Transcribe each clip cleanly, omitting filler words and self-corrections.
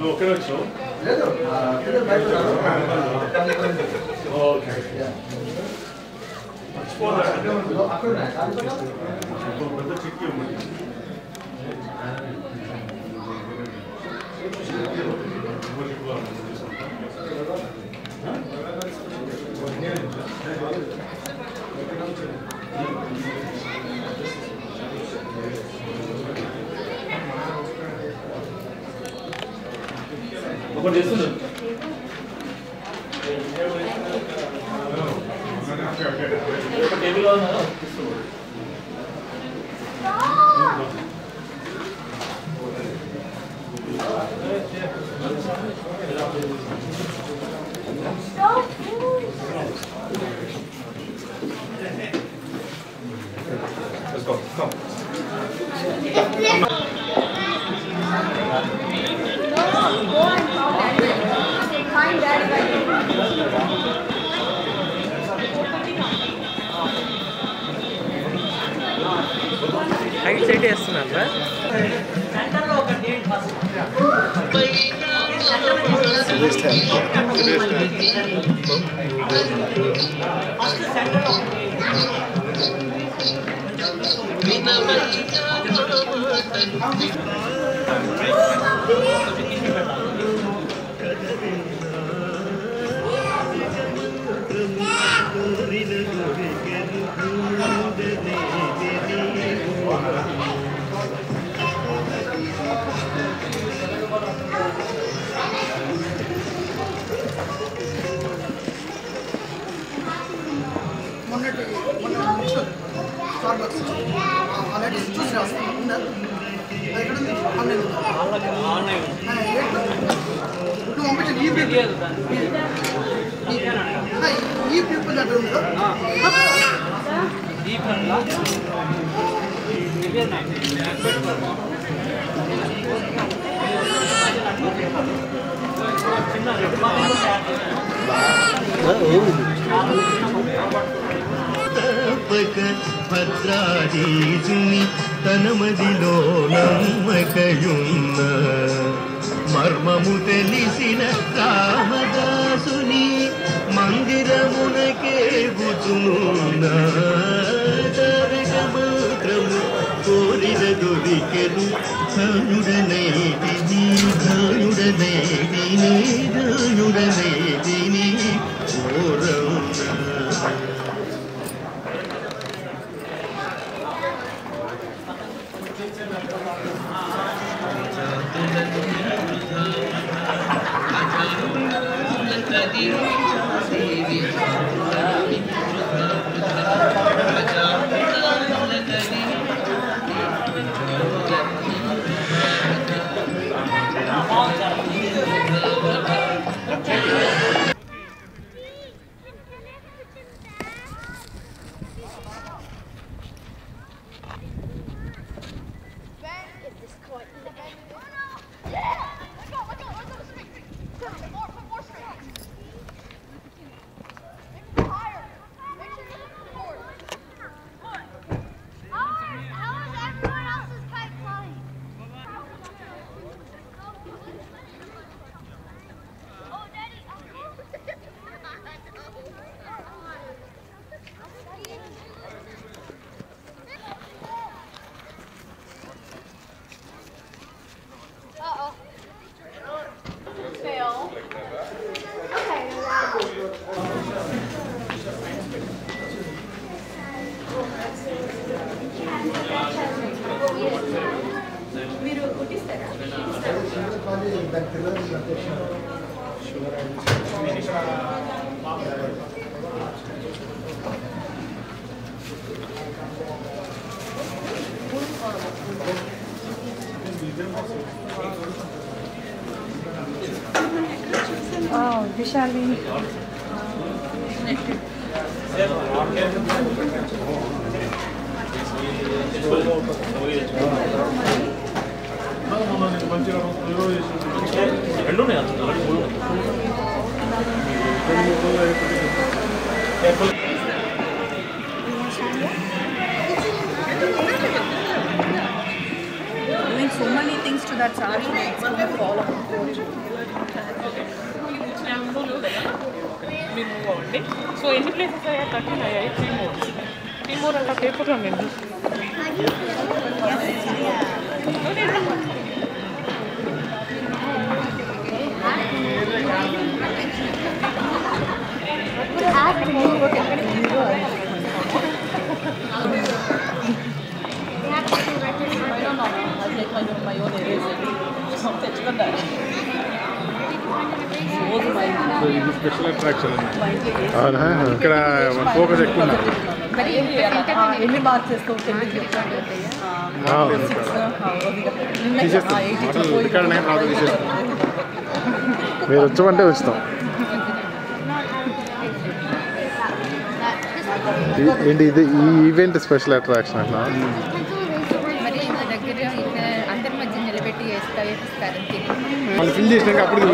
Okay వచ్చావు okay పెద్ద చిక్కి ఉంది ఒకటి చేస్తున్నారు table Let's go. Come. Right side వేస్తున్నారా ఆల్రెడీ చూసి రాస్తాను ఎక్కడ ఉంది ఆన్లైన్ నువ్వు పంపించండి ఈ పీపుల్ దగ్గర ఉందో భద్రాదీసుని తన మదిలో నమ్మకయున్న మర్మము తెలిసిన రామదాసుని మందిరమునకే గుచునున్న మాత్రము కోరిన దొరికెను ధనుడనేటిని ధనుడనేటిని ధనుడనేటిని ఓరవున మీరు కుట్టిస్తారా విశాలి మంచిగా Doing so many things to that saree, it's going to fall apart. So any places I have 13, I have 3 more. 3 more and a paper on it. ఇది స్పెషల్ అట్రాక్షన్ ఇక్కడ ఫోకస్ ఎక్కువ ఎన్ని మార్క్స్ చేసుకో మీరు వచ్చామంటే వస్తాం. ఏంటి ఇది ఈ ఈవెంట్ స్పెషల్ అట్రాక్షన్ అట్లా మరి ఇంత దగ్గర అందరి మధ్య నిలబెట్టి వేస్తారు వాళ్ళు ఫిల్ చేసినాక అప్పుడు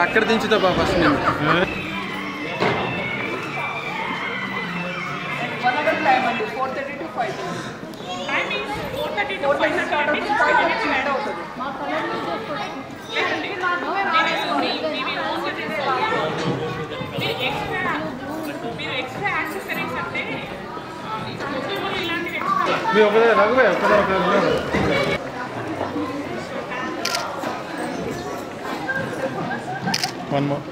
అక్కడ దించుతా బాబా ఫస్ట్ నేను మీ ఒకదే రఘువే ఒకదే వన్ మోర్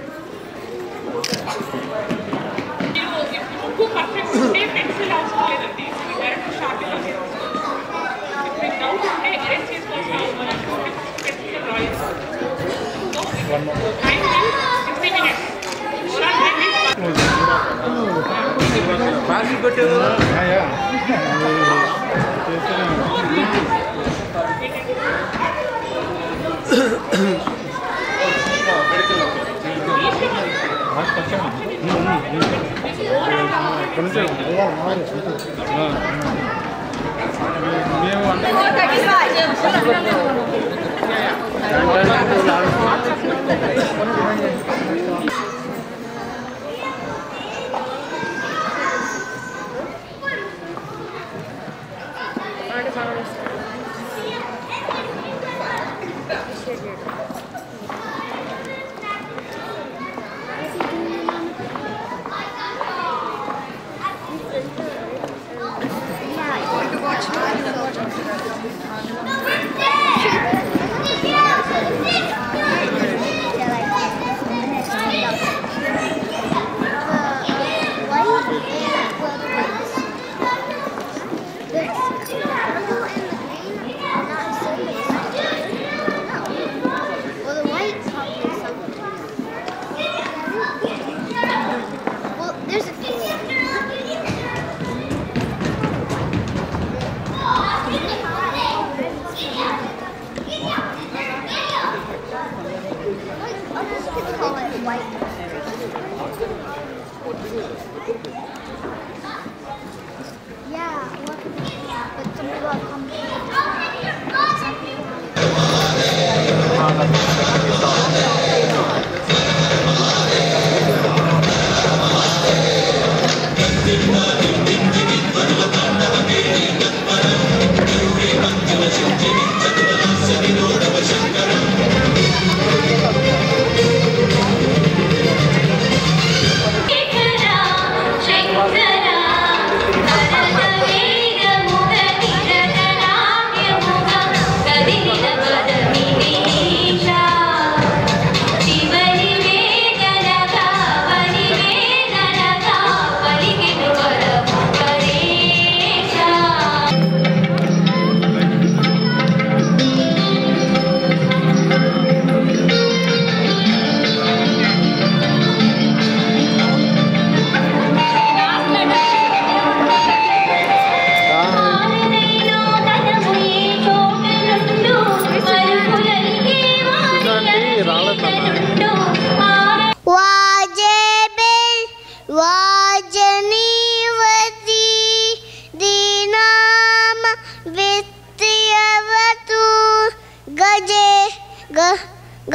బాగా కొట్టారు మేము అంటే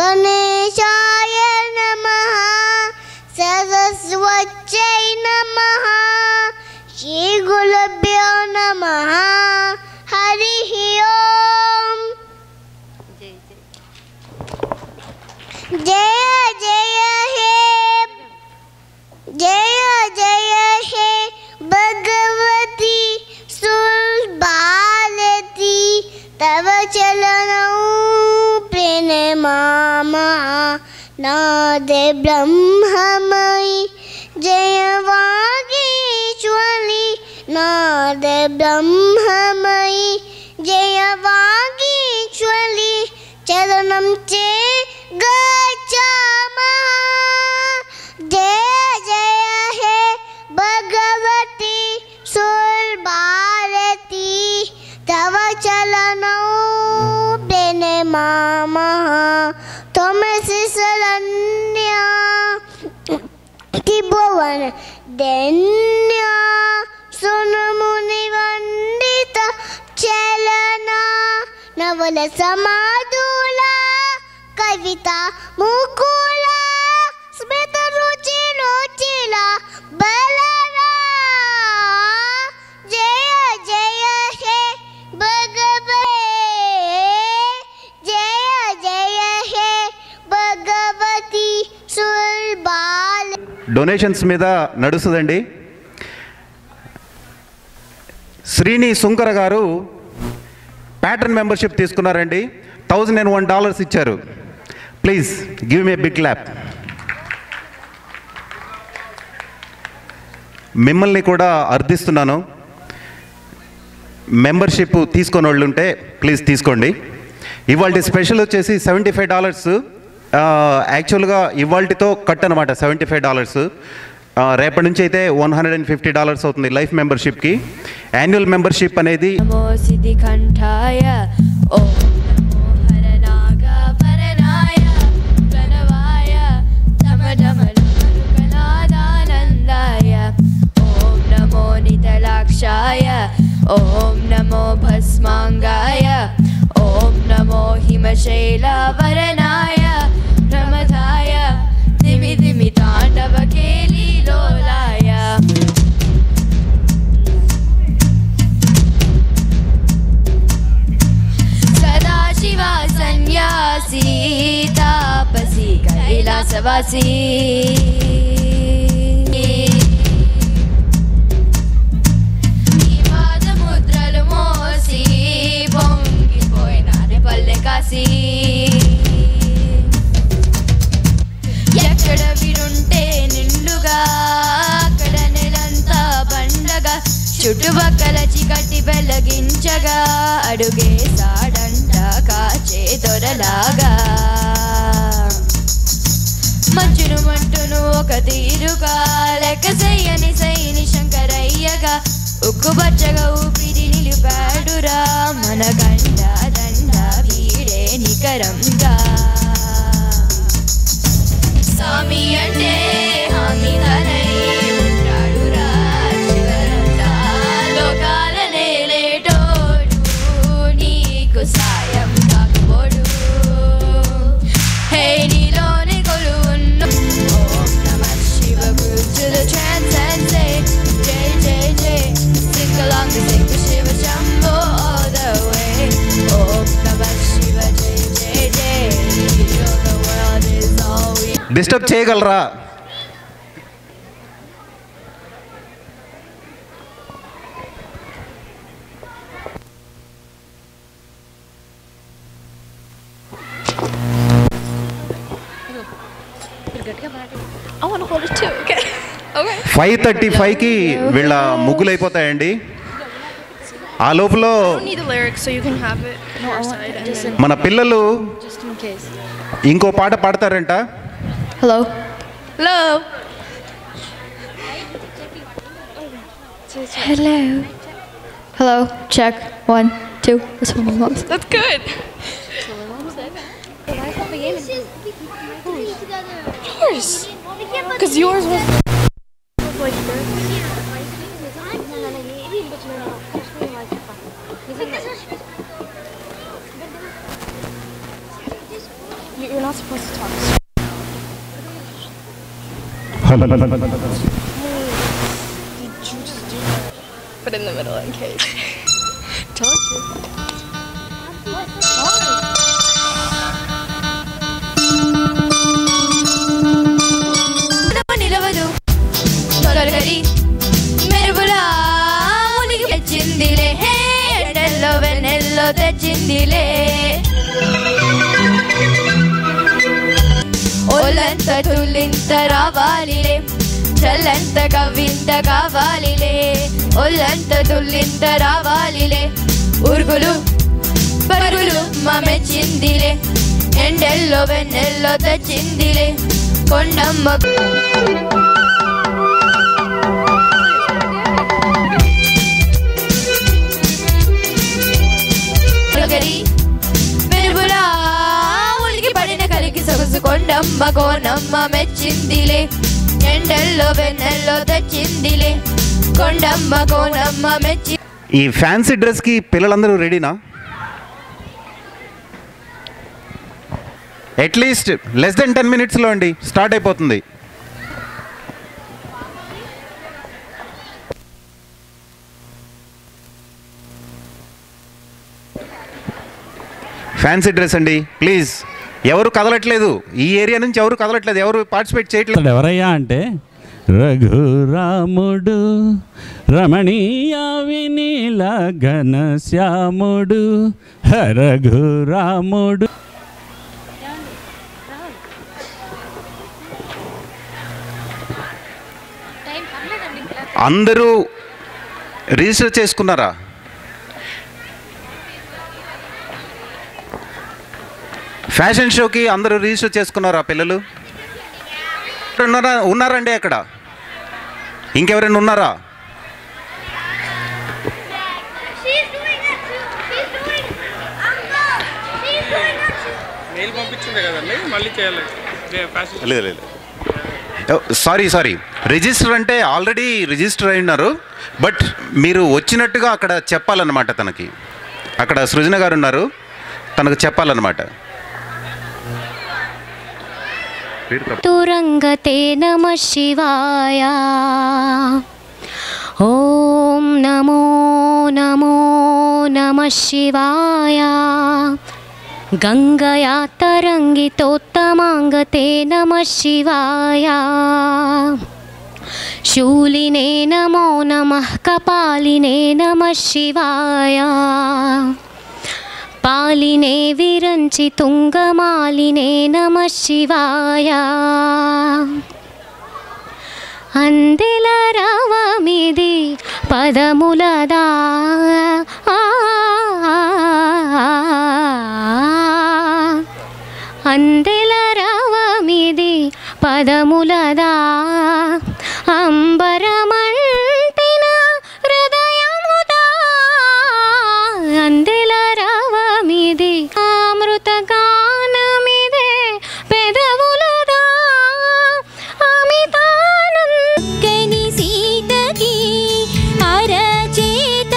गणे गणेशाय नमः सरस्वत्यै नमः श्रीगुरुभ्यो नमः हरिः ओम् जय जय हे भगवती सुरभारती तव चरणौ प्रणमामः नादे ब्रह्ममयि जय वागीश्वरी नादे ब्रह्ममयि जय वागीश्वरी चरणं चे गच्छामः जय जय हे भगवती सुरभारती तव चरणौ प्रणमामः त्वमसि शरण्या त्रिभुवन धन्या सुरमुनिवन्दिता चलना नवल समाधुला कविता मुकुला स्मित रुचि रुचिला बलरा जय जय हे भगवते जय जय हे भगवती सुरबाल డొనేషన్స్ మీద నడుస్తుందండి. శ్రీని సుంకర గారు ప్యాటర్న్ మెంబర్షిప్ తీసుకున్నారండి. $1001 ఇచ్చారు. Please give me a big clap. మిమ్మల్ని కూడా అర్థిస్తున్నాను, మెంబర్షిప్ తీసుకొని వాళ్ళు ఉంటే ప్లీజ్ తీసుకోండి. ఇవాళ స్పెషల్ వచ్చేసి $75. యాక్చువల్గా ఇవాళతో కట్ అనమాట $75. రేపటి నుంచి అయితే $150 అవుతుంది లైఫ్ మెంబర్షిప్కి. యాన్యువల్ మెంబర్షిప్ అనేది ఓం నమో భస్మాంగాయ ఓం నమో హిమశైలవరణాయ ప్రమదాయ దిమి దిమి తాండవ కేలీలోలాయ సదాశివ సన్యాసి తాపసి కైలాసవాసి ఎక్కడ విడుంటే నిండుగా అక్కడ నెలంతా పండగ చుట్టుపక్కల చికటి వెలిగించగా అడుగేసాడంట కాచే దొరలాగా మంచును మంటును ఒక తీరుగా లెక్క చెయ్యని సైని శంకరయ్యగా ఉక్కుబచ్చగా ఊపిరి నిలిపాడురా మన గంట దండ వీడే నికరంగా స్వామి అంటే హామీ తనై ఉంటాడురా శివరంతా లోకాల నేలేటోడు నీకు సాయం కాకపోడు హే నీలోని కొలువున్న ఓం నమః Shiva to the transcendence jay jay jay sing along the sing to Shiva Shambho all the way Om Namah Shiva jay jay jay the world is all we disturb చేయగలరా? I want to hold it too. Okay. Okay. 5:35కి వీళ్ళ ముగ్గులు అయిపోతాయండి. ఆ లోపల I don't need the lyrics, so you can have it on your side. And then, మన పిల్లలు just in case. ఇంకో పాట పాడతారంట. Hello. Hello. Hello. Hello. Check. 1, 2. That's one of my moms. That's good. Yours. Because yours was like this. You're not supposed to talk. Put in the middle in case. Told you. నిలవదు తొలగరి మెరుపులా మునిగి తెచ్చిందిలే ఎండల్లో వెన్నెల్లో తెచ్చిందిలే ఒళ్ళంత తుల్లింత రావాలిలే చల్లంత కవ్వింత కావాలిలే ఒళ్ళంత తుల్లింత రావాలిలే ఉరుగులు పరుగులు మెచ్చిందిలే ఎండల్లో వెన్నెల్లో తెచ్చిందిలే కొండమ్మ మెరుపులా ఉలికి పడిన కలికి సొగసు కొండమ్మ కోనమ్మ మెచ్చిందిలే ఎండల్లో వెన్నెల్లో తెచ్చిందిలే కొండమ్మ కోనమ్మ మెచ్చి. ఈ ఫ్యాన్సీ డ్రెస్కి పిల్లలందరూ రెడీనా? అట్లీస్ట్ లెస్ దెన్ 10 minutesలో అండి స్టార్ట్ అయిపోతుంది. ఫ్యాన్సీ డ్రెస్ అండి ప్లీజ్. ఎవరు కదలట్లేదు, ఈ ఏరియా నుంచి ఎవరు కదలట్లేదు, ఎవరు పార్టిసిపేట్ చేయట్లేదు. ఎవరయ్యా అంటే రఘురాముడు రమణీయ వినీల ఘనశ్యాముడు రఘురాముడు. అందరూ రిజిస్టర్ చేసుకున్నారా? ఫ్యాషన్ షోకి అందరూ రిజిస్టర్ చేసుకున్నారా పిల్లలు? ఉన్నారండి అక్కడ? ఇంకెవరైనా ఉన్నారా? మెయిల్ పంపించిందే కదండి, మళ్ళీ చేయాలి. లేదు సారీ రిజిస్టర్ అంటే ఆల్రెడీ రిజిస్టర్ అయి ఉన్నారు. బట్ మీరు వచ్చినట్టుగా అక్కడ చెప్పాలన్నమాట. తనకి అక్కడ సృజన గారు ఉన్నారు, తనకు చెప్పాలన్నమాట. తురంగతే నమః శివాయ ఓం నమో నమో నమః శివాయ గంగయా తరంగితోత్తమాంగతే నమః శివాయ శూలినే నమో నమః కపాలినే నమః శివాయ పాలినే విరంచి తుంగమాలినే నమః శివాయ అందెల రావమిది పదములదా అందెల రావమిది పదములదా అంబరమంటిన హృదయముదా అందెల రావమిది అమృత గానమిదే పెదవులదా అమితానందని సీతకి అరచేత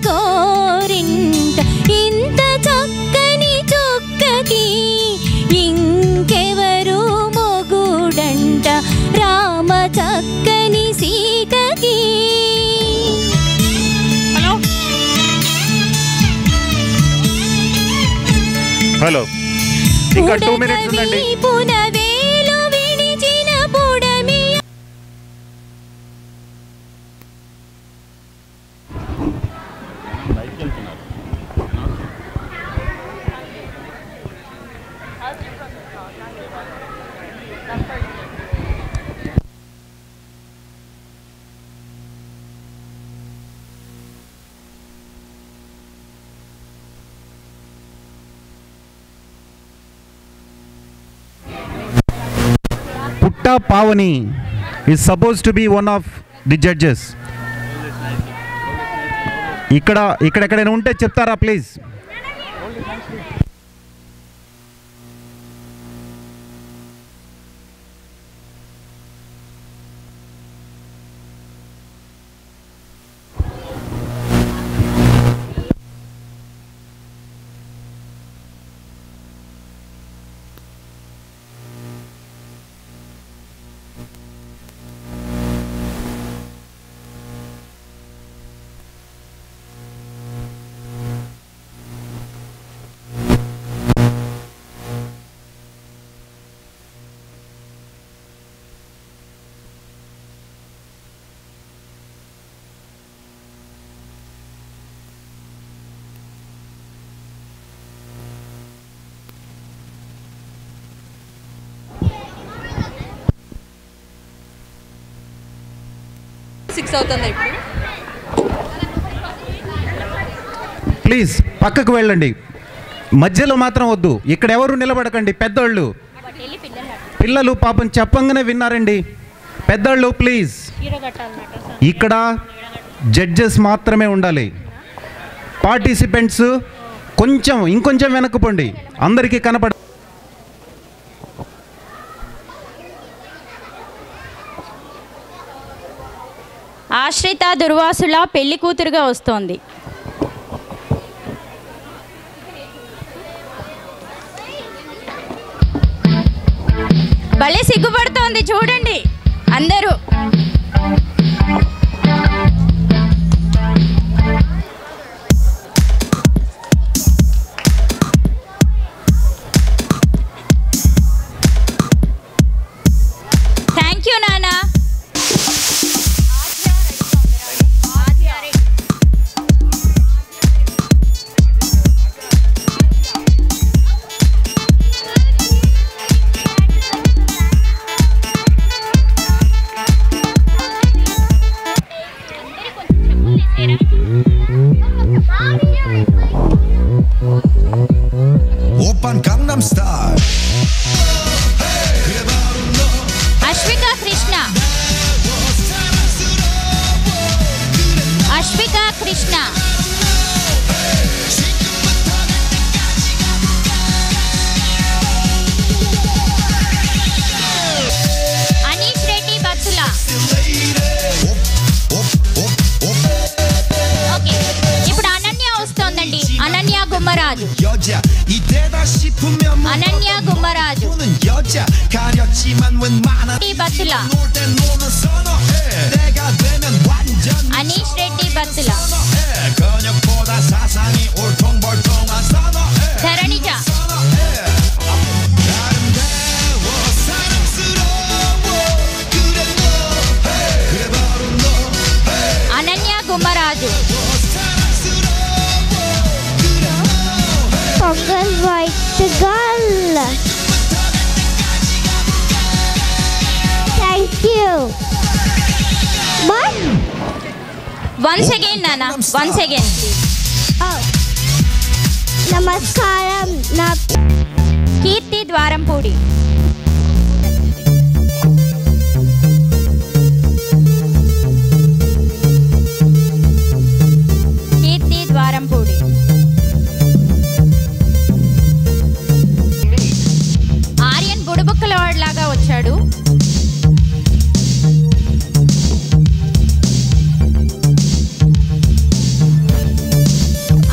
గోరింట ఇంత చక్కని చుక్కకి ఇంకెవరు మొగుడంట రామ చక్కని సీతకి. హలో ఇంకా 2 minutes ఉందండి. పునవేలు విడిచిన పుడమి Putta Pavani is supposed to be one of the judges. ఇక్కడ ఉంటే చెప్తారా ప్లీజ్? 6 అవుతుంది ఇప్పుడు. ప్లీజ్ పక్కకు వెళ్ళండి, మధ్యలో మాత్రం వద్దు. ఇక్కడ ఎవరు నిలబడకండి, పెద్దోళ్ళు. పిల్లలు పాపం చెప్పంగానే విన్నారండి. పెద్దోళ్ళు ప్లీజ్. ఇక్కడ జడ్జెస్ మాత్రమే ఉండాలి. పార్టిసిపెంట్స్ ఇంకొంచెం వెనక్కిపోండి, అందరికీ కనపడ. ఆశ్రిత దుర్వాసుల పెళ్లి కూతురుగా వస్తోంది. భలే సిగ్గుపడుతోంది చూడండి అందరూ. థ్యాంక్ యూ నానా. Open Gangnam Style. Ashwika Krishna. Ashwika Krishna. Anish Reddy Battula. Okay, ఇప్పుడు అనన్య వస్తోందండి. Ananya Gummaraju. Ananya Gummaraju. Battula. Anish Reddy Battula. Dharanija. Ananya Gummaraju. Pongal white girl. Thank you. Once again నానా, వన్స్ అగైన్. నమస్కారం. నా కీర్తి ద్వారంపూడి. కీర్తి ద్వారంపూడి. ఆర్యన్ బుడబుక్కల వాడిలాగా వచ్చాడు.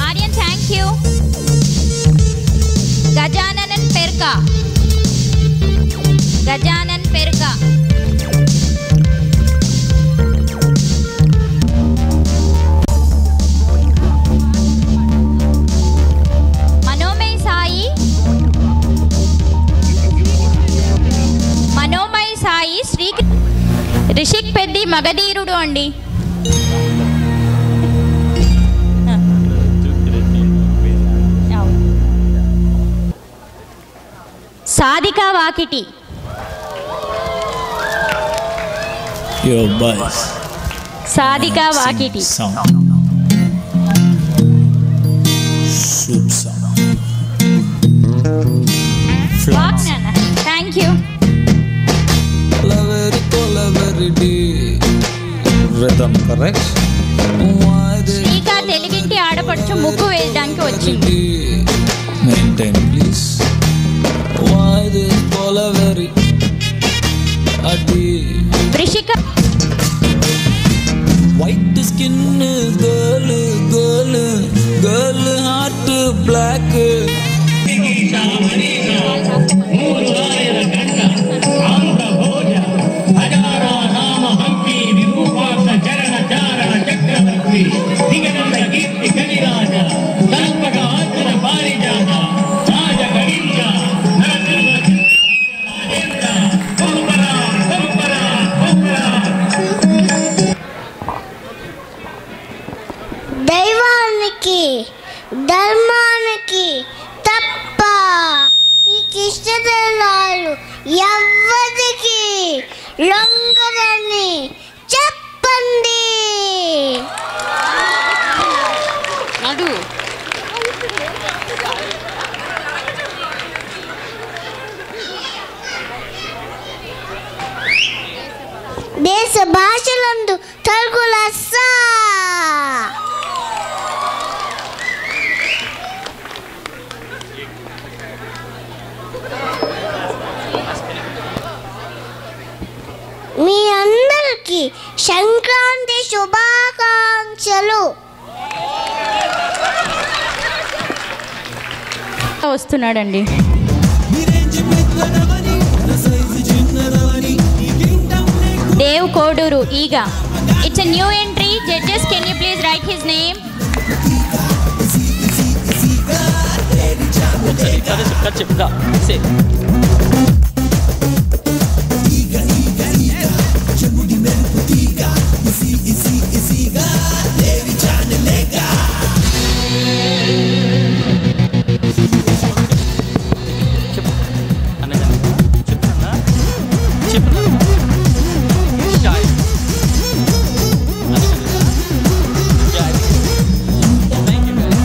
Aryan thank you. గజానన్ పెర్కా. గజానన్ పెర్కా. మనోమయ సాయి. మనోమయ సాయి శ్రీ రిషిక్ పెద్ది మగధీరుడు అండి. సాధిక వాకిటి. సాధిక వాకిటి. Thank you. శ్రీకా తెలుగింటి ఆడపడుచు ముగ్గు వేయడానికి వచ్చింది. Vrishika. White skin girl girl girl heart black. దైవానికి ధర్మానికి తప్ప ఈ కృష్ణదేవాలు ఎవ్వరికి లొంగరని చెప్పండి. మీ అందరికీ సంక్రాంతి శుభాకాంక్షలు. వస్తున్నాడండి. దేవ్ కోడూరు ఈగా. It's a new entry. Judges, can you please write his name?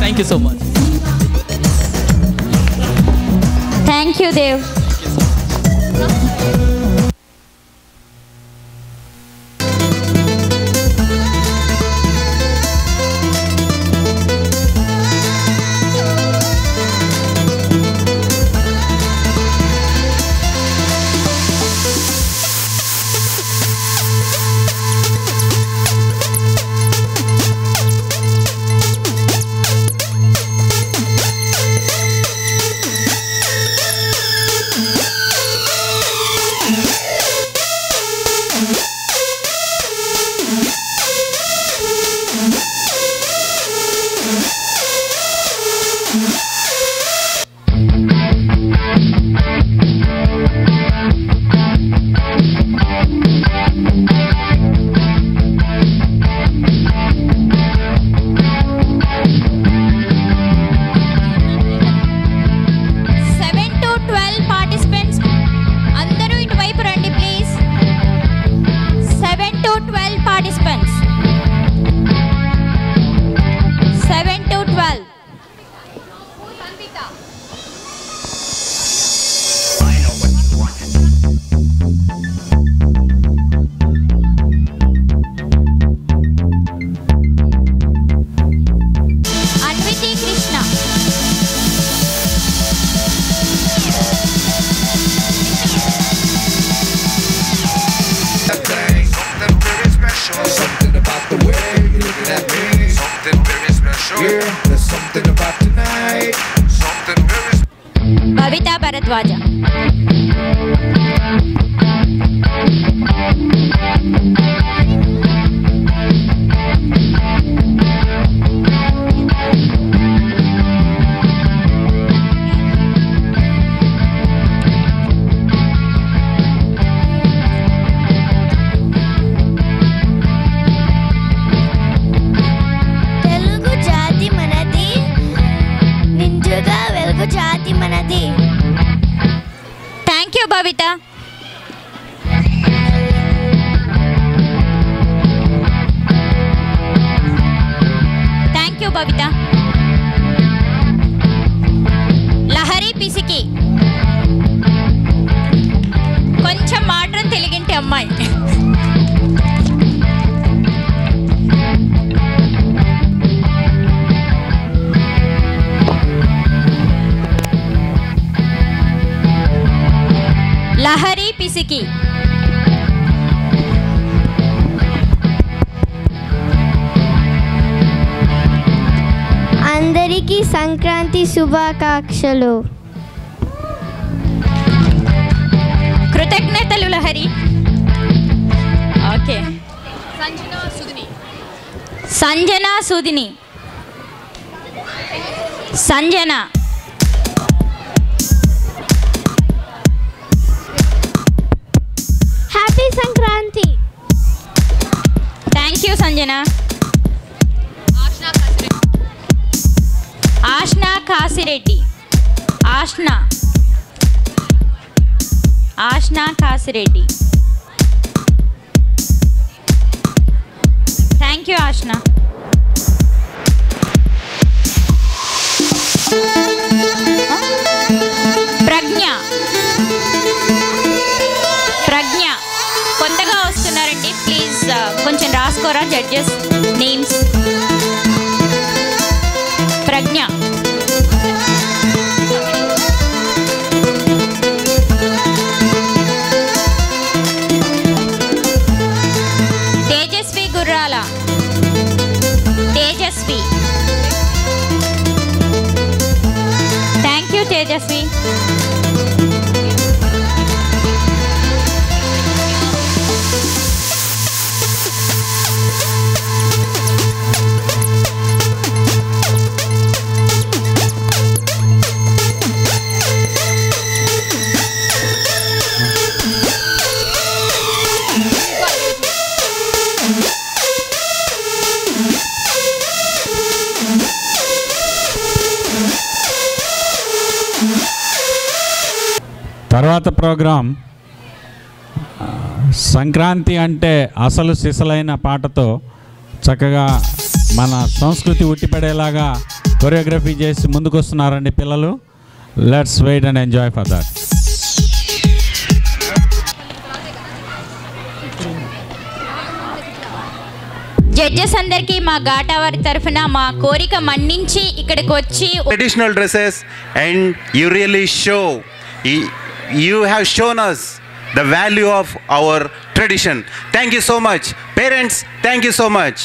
Thank you so much. Thank you, Dev. Bhavita Bharadwaja. Telugu జాతి మనది, నింజుగా వెలుగు జాతి మనది. Thank you, Bhavita. Thank you, Bhavita. Lahari Pisiki. కొంచెం మాత్రం తెలిగింటి అమ్మాయి. లహరి పిసికి. అందరికీ సంక్రాంతి శుభాకాంక్షలు. కృతజ్ఞతలు Lahari. Okay. Sanjana Sudhini. Sanjana. Happy Sankranti. Thank you Sanjana. Ashna Kasireddy. Ashna Kasireddy. Thank you Ashna. Pragna. కొత్తగా వస్తున్నారండి, ప్లీజ్ కొంచెం రాసుకోరా జడ్జెస్ నేమ్స్. ప్రజ్ఞ. తేజస్వి. తర్వాత ప్రోగ్రాం సంక్రాంతి అంటే అసలు సిసలైన పాటతో చక్కగా మన సంస్కృతి ఉట్టిపడేలాగా కొరియోగ్రఫీ చేసి ముందుకు వస్తున్నారండి పిల్లలు. Let's wait and enjoy for that. Judges అందరికీ మా ఘాటా వారి తరఫున మా కోరిక మన్నించి ఇక్కడికి వచ్చి traditional dresses and you really show you have shown us the value of our tradition. Thank you so much. Parents, thank you so much.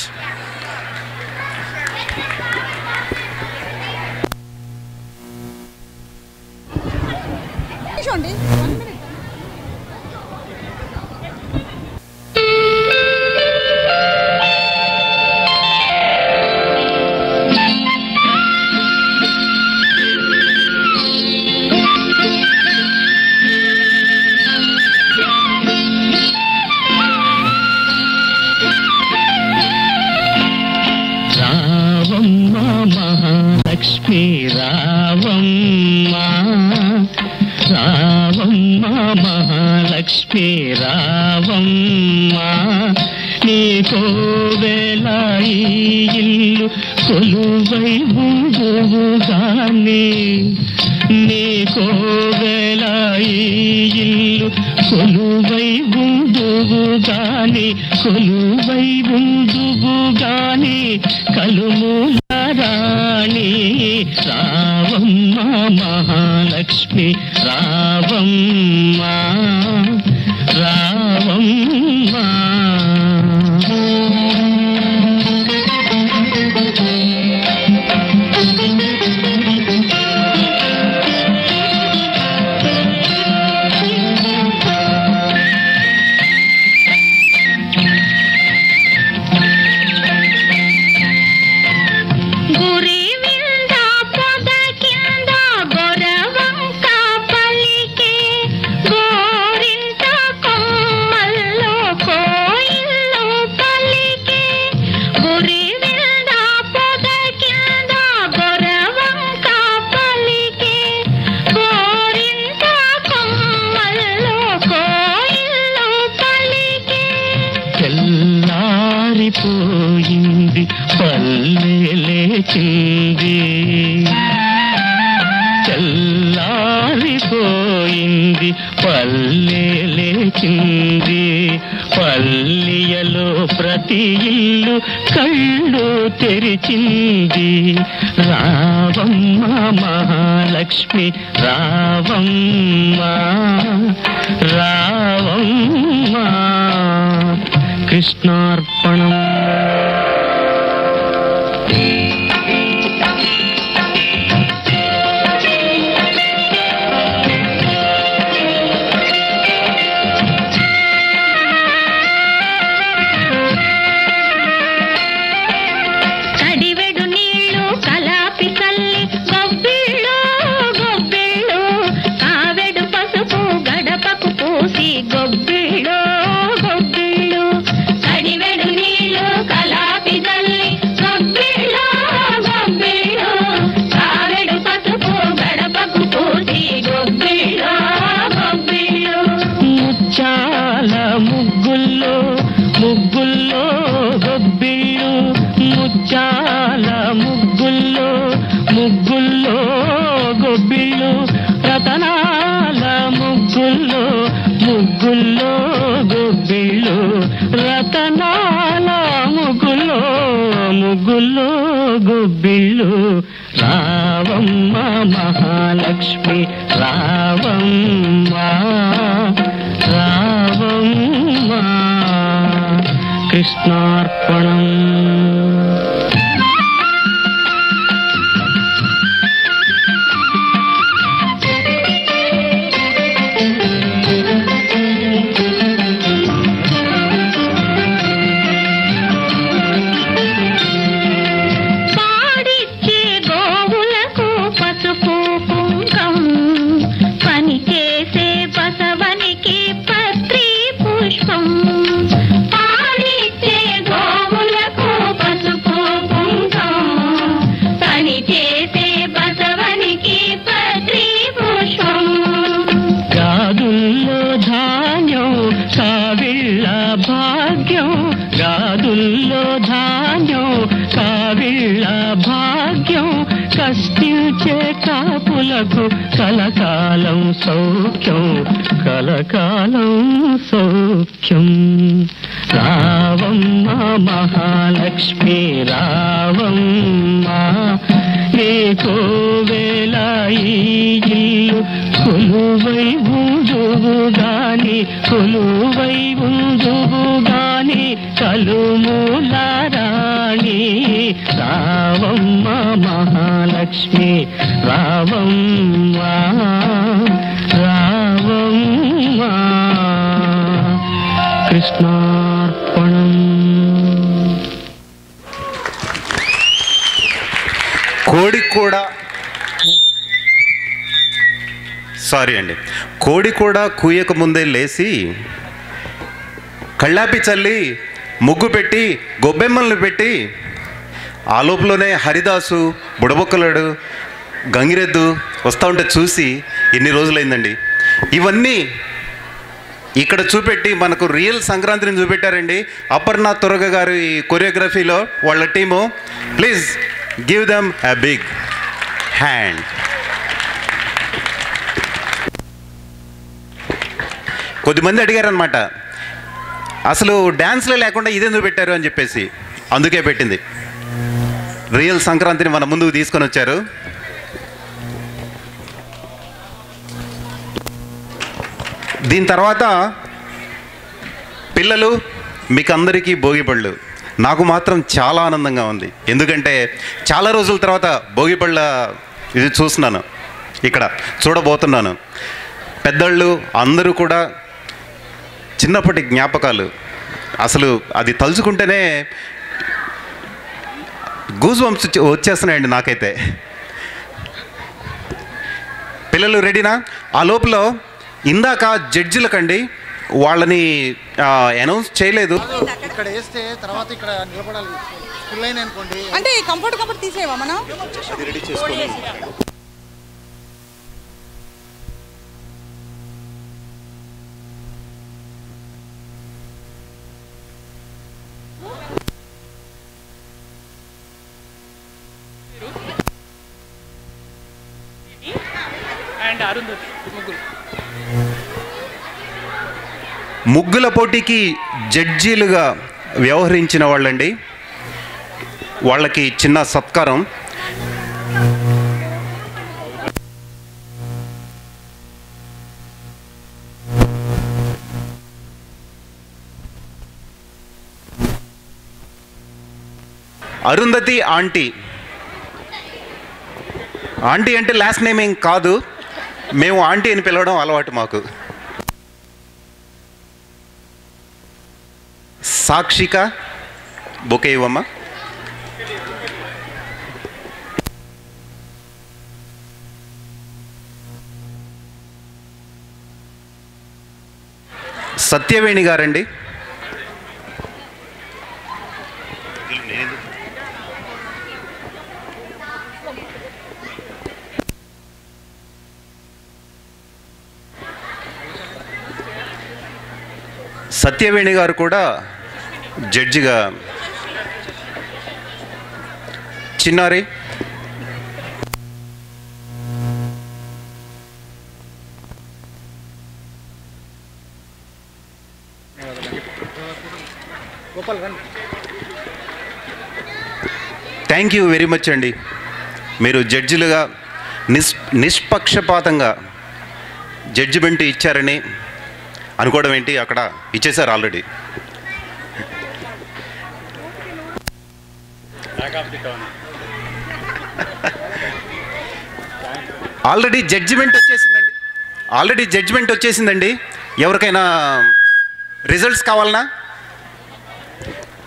Lakshmi రావమ్మ రావమ్మ మహాలక్ష్మీ రావమ్మ నీ కోవెల ఈ ఇల్లు కొలువై ఉండుగాని నీ కోవెల ఈ ఇల్లు కొలువై ఉండుగాని కొలువై ఉండుగాని కలుమూల రాణి రావమ్మ మహాలక్ష్మి రావమ్మ రావమ్మ. తెల్లారిపోయింది పల్లె లేచింది తెల్లారిపోయింది పల్లె లేచింది పల్లెలో ప్రతి ఇల్లు కళ్ళు తెరిచింది రావమ్మ మహాలక్ష్మి రావమ్మ రావమ్మ. కృష్ణార్పణం. కడివెడు నీళ్ళు కలాపి కల్లి గొబ్బిళ్ళు గొబ్బిళ్ళు కావెడు పసుపు గడపకు పూసి గొబ్బిళ్ళు గొబ్బిళ్ళు కడివెడు నీళ్ళు కలాపి కల్లి గొబ్బిళ్ళు గొబ్బిళ్ళు కావెడు పసుపు గడపకు పూసి గొబ్బిళ్ళు గొబ్బిళ్ళు. ముచ్చాల ముగ్గుల్లో ముగ్గుల్లో గొబ్బిళ్ళు ముచ్చాల ముగ్గుల్లో ముగ్గుల్లో గొబ్బిళ్ళు రతనాల ముగ్గుల్లో ముగ్గుల్లో గొబ్బిళ్ళు రతనాల ముగ్గుల్లో ముగ్గుల్లో గొబ్బిళ్ళు రావమ్మ మహాలక్ష్మి రావమ్మ రావమ్మ. కృష్ణార్పణం. కావిళ్ళ భాగ్యం గాదుల్లో ధాన్యం కావిళ్ళ భాగ్యం కష్టించే కాపులకు కలకాలం సౌఖ్యం కలకాలం సౌఖ్యం రావమ్మ మహాలక్ష్మి రావమ్మ ఏ కోవేళ ఈ ఇల్లు కొలువై ఉందువు గాని కలుమూల రాణి రావమ్మ మహాలక్ష్మి రావమ్మ రావమ్మ కృష్ణార్పణం. కోడి కూడా కోడి కూడా కూయక ముందే లేచి కళ్ళాపి చల్లి ముగ్గు పెట్టి గొబ్బెమ్మలను పెట్టి ఆ లోపలనే హరిదాసు బుడబొక్కలాడు గంగిరెద్దు వస్తూ ఉంటే చూసి ఎన్ని రోజులైందండి. ఇవన్నీ ఇక్కడ చూపెట్టి మనకు రియల్ సంక్రాంతిని చూపెట్టారండి అపర్ణ తురగ గారు ఈ కొరియోగ్రఫీలో వాళ్ళ team. Please give them a big hand. కొద్దిమంది అడిగారనమాట, అసలు డ్యాన్స్లో లేకుండా ఇదెందుకు పెట్టారు అని చెప్పేసి. అందుకే పెట్టింది. రియల్ సంక్రాంతిని మన ముందుకు తీసుకొని వచ్చారు. దీని తర్వాత పిల్లలు మీకు అందరికీ భోగిపళ్ళు. నాకు మాత్రం చాలా ఆనందంగా ఉంది. ఎందుకంటే చాలా రోజుల తర్వాత భోగిపళ్ళ ఇది చూస్తున్నాను, ఇక్కడ చూడబోతున్నాను. పెద్దళ్ళు అందరూ కూడా చిన్నప్పటి జ్ఞాపకాలు. అసలు అది తలుచుకుంటేనే గూజ్ బంప్స్ వచ్చేస్తున్నాయండి నాకైతే. పిల్లలు రెడీనా? ఆ లోపల ఇందాక జడ్జిలకండి వాళ్ళని అనౌన్స్ చేయలేదు. ఇక్కడ వేస్తే తర్వాత ఇక్కడ నిలబడాలి. ఫుల్ అయిన అనుకోండి అంటే కంఫర్ట్ తీసేవా మనం రెడీ చేసుకోండి. అండ్ అరుంధతి ముగ్గుల పోటీకి జడ్జీలుగా వ్యవహరించిన వాళ్ళండి. వాళ్ళకి చిన్న సత్కారం. అరుంధతి ఆంటీ. ఆంటీ అంటే లాస్ట్ నేమ్ ఏం కాదు, మేము ఆంటీ అని పిలవడం అలవాటు మాకు. సాక్షిక బొకే ఇవ్వమ్మా. సత్యవేణి గారండి. సత్యవేణి గారు కూడా జడ్జిగా. చిన్నారి థ్యాంక్ యూ వెరీ మచ్ అండి. మీరు జడ్జిలుగా నిష్పక్షపాతంగా జడ్జిమెంట్ ఇచ్చారని అనుకోవడం ఏంటి, అక్కడ ఇచ్చేశారు ఆల్రెడీ. ఆల్రెడీ జడ్జిమెంట్ వచ్చేసిందండి. ఎవరికైనా రిజల్ట్స్ కావాలనా?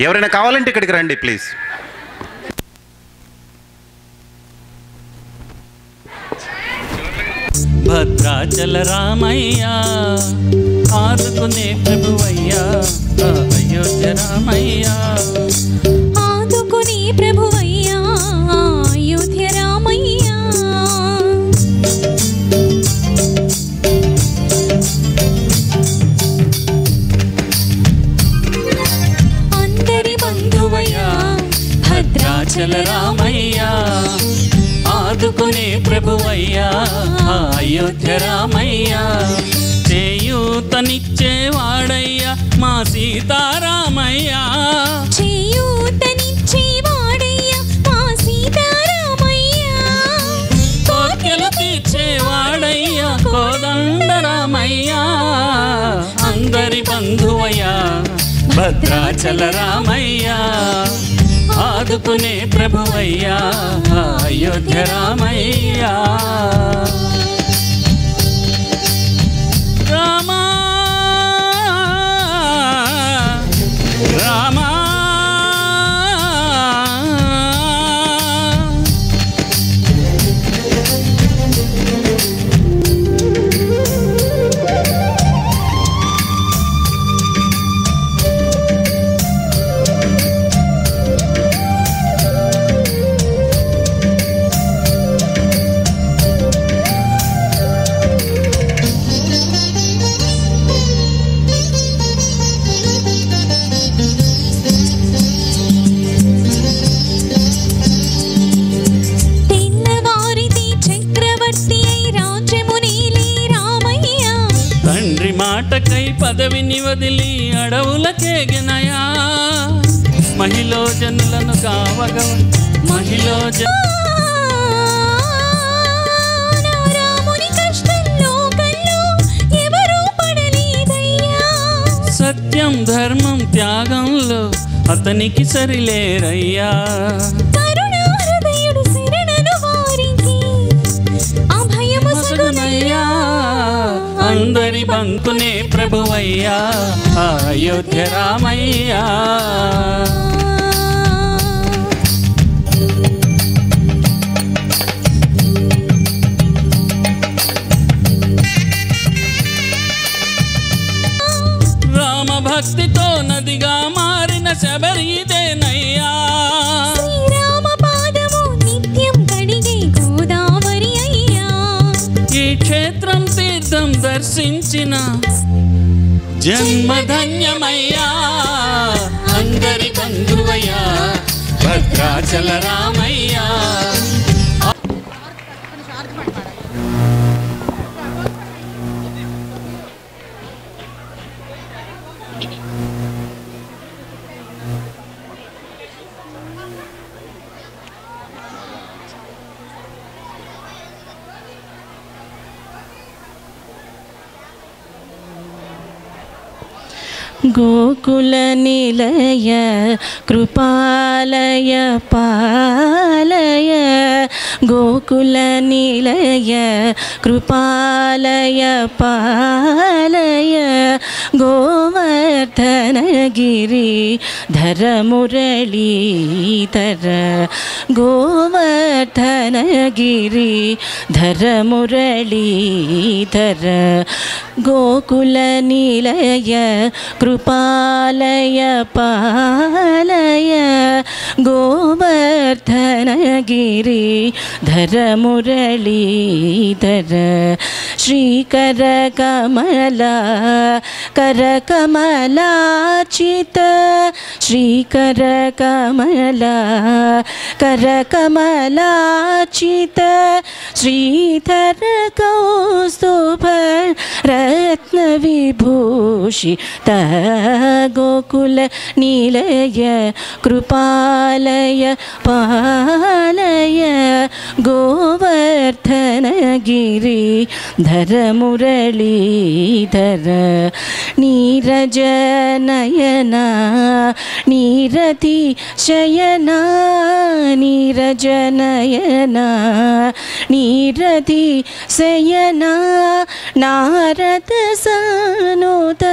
ఎవరైనా కావాలంటే ఇక్కడికి రండి ప్లీజ్. భద్రాచల రామయ్యా ఆదుకునే ప్రభువయ్యా, అయోధ్య రామయ్యా ఆదుకునే ప్రభువయ్యా, అయోధ్య రామయ్యా భద్రాచల రామయ్య ఆదుకునే ప్రభువయ్యా అయోధ్య రామయ్య చేయూతనిచ్చేవాడయ్యా మా సీతారామయ్య చేయూతనిచ్చేవాడయ్యా మా సీతారామయ్య కోర్కెలు తీర్చేవాడయ్యా కోదండ రామయ్య అందరి బంధువయ్యా భద్రాచల రామయ్య ఆదుకునే ప్రభువయ్యా అయోధ్య రామయ్య రామా రామా మాటకై పదవిని వదిలి అడవులకేగినయా మహిళో జనులను కావగా మహిళో సత్యం ధర్మం త్యాగంలో అతనికి సరిలేరయ్యా అందరి బంకునే ప్రభువయ్యా అయోధ్య రామయ్యా రామ భక్తితో నదిగా మారిన శబరిదేనయ్యా ఈ క్షేత్రం తీర్థం దర్శించిన జన్మధన్యమయ్యా అందరి బంధువయ్యా భద్రాచల రామయ్యా గోకుల నిలయ కృపాలయ పాలయ గోకుల నిలయ కృపాలయ పాలయ గోవర్ధనగిరి ధర మురళీధర గోవర్ధనగిరి ధర మురళీధర గోకుల నిలయ కృపాలయ పాలయ గోవర్ధనగిరి ధర మురళీధర శ్రీకర కమల కరకమలాచిత శ్రీకర కమల కరకమలాచిత శ్రీధర కౌస్తుభ రత్న విభూషిత గోకుల నిలయ కృపాలయ పాలయ గోవర్ధనగిరి ధర మురళీధర నీరజనయన నీరతి శయన నీరజనయన నీరతి శయన నారద సనుత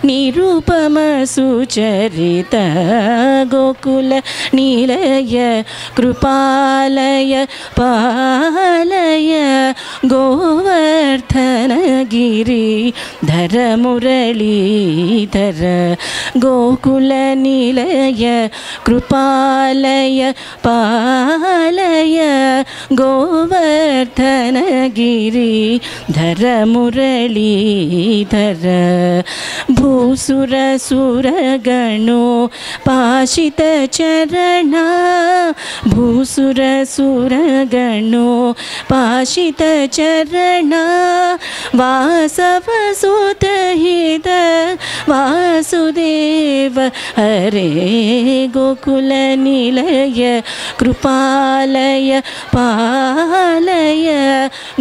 నిరుపమ సుచరిత గోకుల నిలయ కృపాలయ పాలయ గోవర్ధనగిరి ధర మురళీధర గోకుల నిలయ కృపాలయ పాలయ గోవర్ధనగిరి ధర మురళీధర భూసుర సురగణో పార भाषित चरण भूसुर सुरगणो पाशित चरण वासव सुत हित वासुदेव हरे गोकुल निलय कृपालय पालय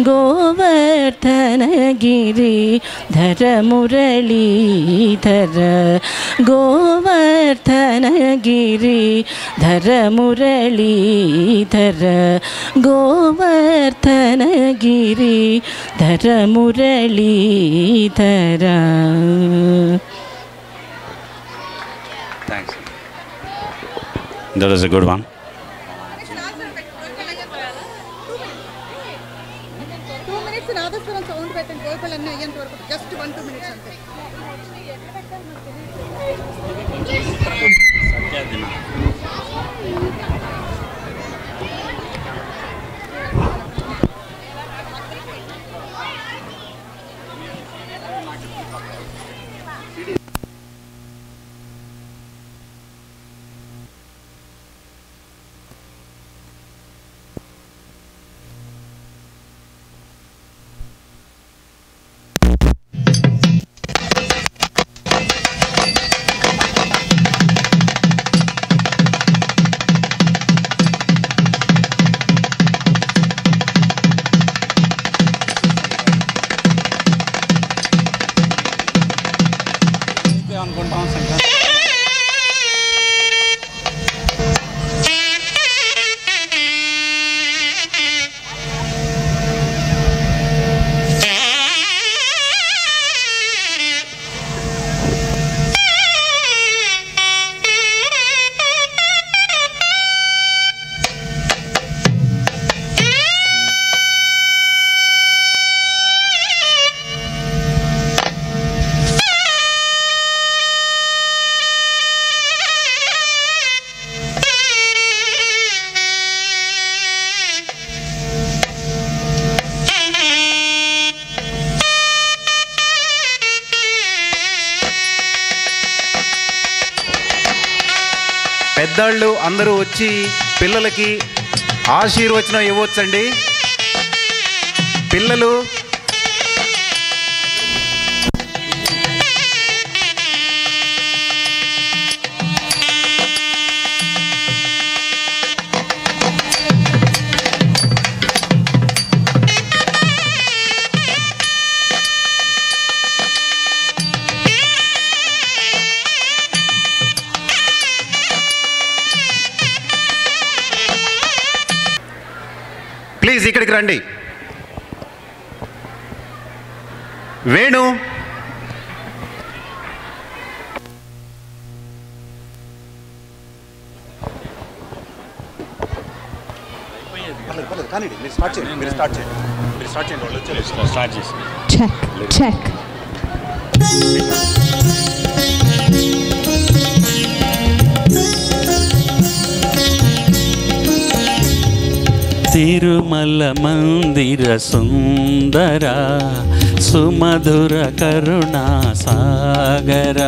Govardhan Giridhar Muralidhar Govardhan Giridhar Muralidhar Govardhan Giridhar Muralidhar. Thanks. That was a good one. 2 minutes నాదస్వరం సౌండ్ పెట్టండి గోల్పలన్నీ అయ్యేంత వరకు జస్ట్ 1-2 minutes అంతే. పెద్దవాళ్ళు అందరూ వచ్చి పిల్లలకి ఆశీర్వచనం ఇవ్వచ్చండి. పిల్లలు ప్లీజ్ ఇక్కడికి రండి. వేణు కానీ మీరు స్టార్ట్ చేయండి. Check check. తిరుమల మందిర సుందర సుమధుర కరుణా సాగర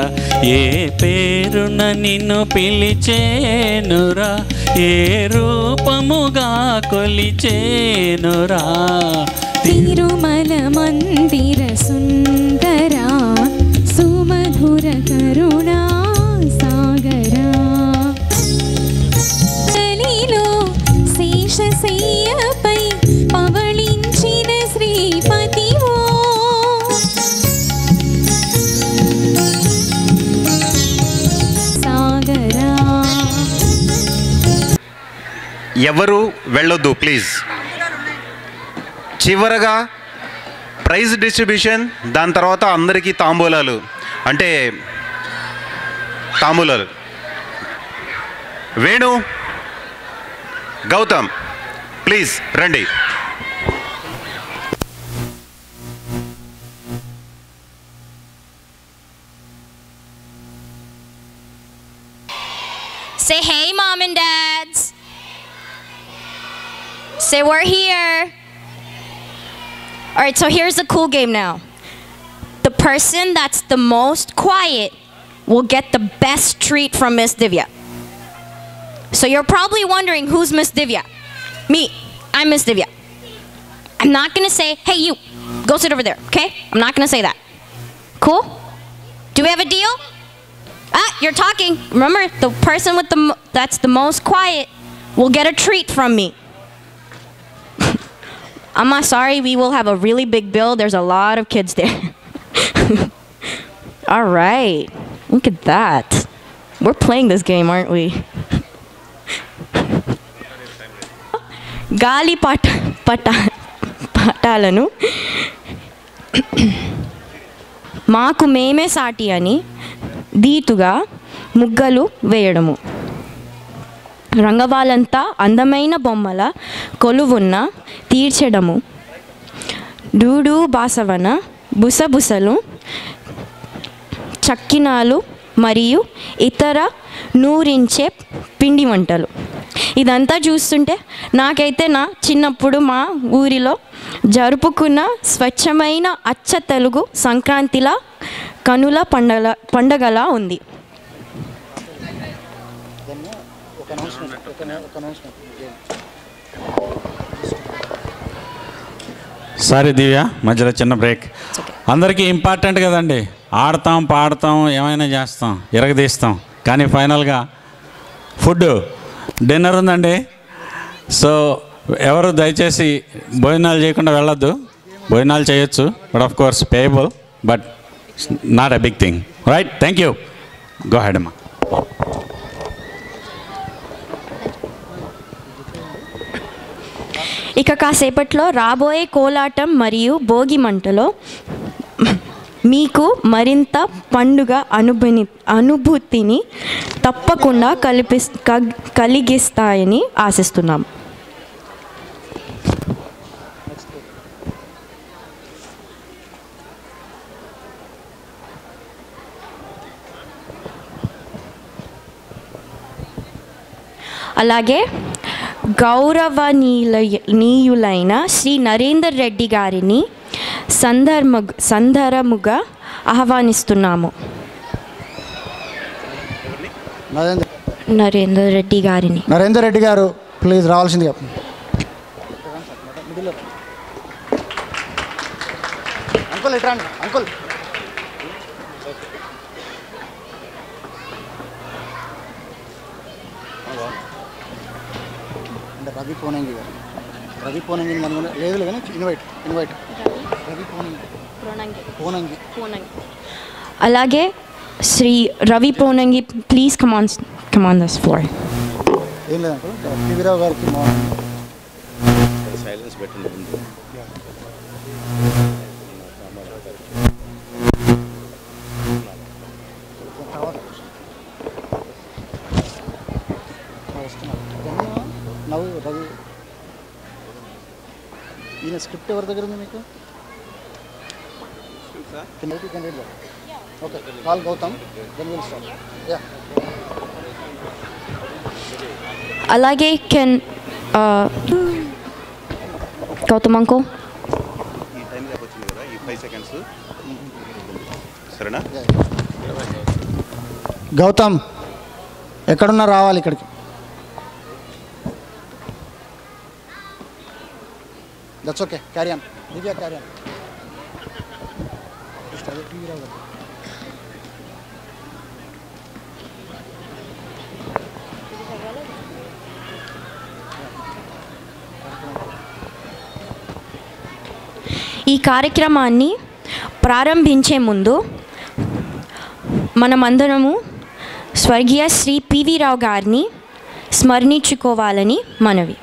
ఏ పేరున నిన్ను పిలిచేనురా ఏ రూపముగా కొలిచేనురా. తిరుమల మందిర సుందర సుమధుర కరుణా సాగర శేషశయ్యపై పవళించిన శ్రీపతివో సాగరా. ఎవరు వెళ్ళొద్దు ప్లీజ్. చివరగా ప్రైజ్ డిస్ట్రిబ్యూషన్, దాని తర్వాత అందరికీ తాంబూలాలు. వేణు, గౌతమ్ ప్లీజ్ రండి. Say hey, mom and dads. Say we're here. All right, so here's the cool game now. The person that's the most quiet will get the best treat from Miss Divya. So you're probably wondering, who's Miss Divya? Me. I'm Miss Divya. I'm not going to say, hey, you, go sit over there, okay? I'm not going to say that. Cool? Do we have a deal? You're talking. Remember, the person with that's the most quiet will get a treat from me. I'm not sorry, we will have a really big bill. There's a lot of kids there. All right. Look at that. We're playing this game, aren't we? గాలి పటాలను మాకు మేమే సాటి అని దీటుగా ముగ్గలు వేయడము. రంగవాలంతా అందమైన బొమ్మల కొలువున్న తీర్చడము. డూడు బాసవన బుసబుసలు చక్కినాలు మరియు ఇతర నూరించే పిండి వంటలు. ఇదంతా చూస్తుంటే నాకైతే నా చిన్నప్పుడు మా ఊరిలో జరుపుకున్న స్వచ్ఛమైన అచ్చ తెలుగు సంక్రాంతిలా కనుల పండగలా ఉంది. సారీ దివ్య, మధ్యలో చిన్న బ్రేక్. అందరికీ ఇంపార్టెంట్ కదండి, ఆడతాం పాడతాం ఏమైనా చేస్తాం ఇరగదీస్తాం, కానీ ఫైనల్గా ఫుడ్ డిన్నర్ ఉందండి. సో ఎవరు దయచేసి భోజనాలు చేయకుండా వెళ్ళొద్దు. భోజనాలు చేయొచ్చు, but of course payable, but not a big thing, right? Thank you. Go ahead అమ్మా. ఇక కాసేపట్లో రాబోయే కోలాటం మరియు భోగి మంటలో మీకు మరింత పండుగ అనుభూతిని తప్పకుండా కలిగిస్తాయని ఆశిస్తున్నాం. అలాగే గౌరవనీయులైన శ్రీ నరేందర్ రెడ్డి గారిని సందర్భముగా ఆహ్వానిస్తున్నాము. నరేందర్ రెడ్డి గారు ప్లీజ్ రావాల్సిందిగా. అంకుల్ ఇట్రా అంకుల్. రవి పోనంగి లేదు కానీ ఇన్వైట్ రవి పోనంగి. అలాగే Shri Ravi Ponangi please come on this floor. ఏం లేదంటే పివిరావు గారికి సైలెన్స్ పెట్టండి. రవి ఈయన స్క్రిప్ట్ ఎవరి దగ్గర ఉంది మీకు? Okay, call Gautam. అలాగే కెన్ గౌతమ్ అంకో గౌతమ్ ఎక్కడున్నా రావాలి ఇక్కడికి. That's okay. Carry on. Divya, carry on. ఈ కార్యక్రమాన్ని ప్రారంభించే ముందు మనమందరము స్వర్గీయ శ్రీ పివి రావు గారిని స్మరించుకోవాలని మనవి.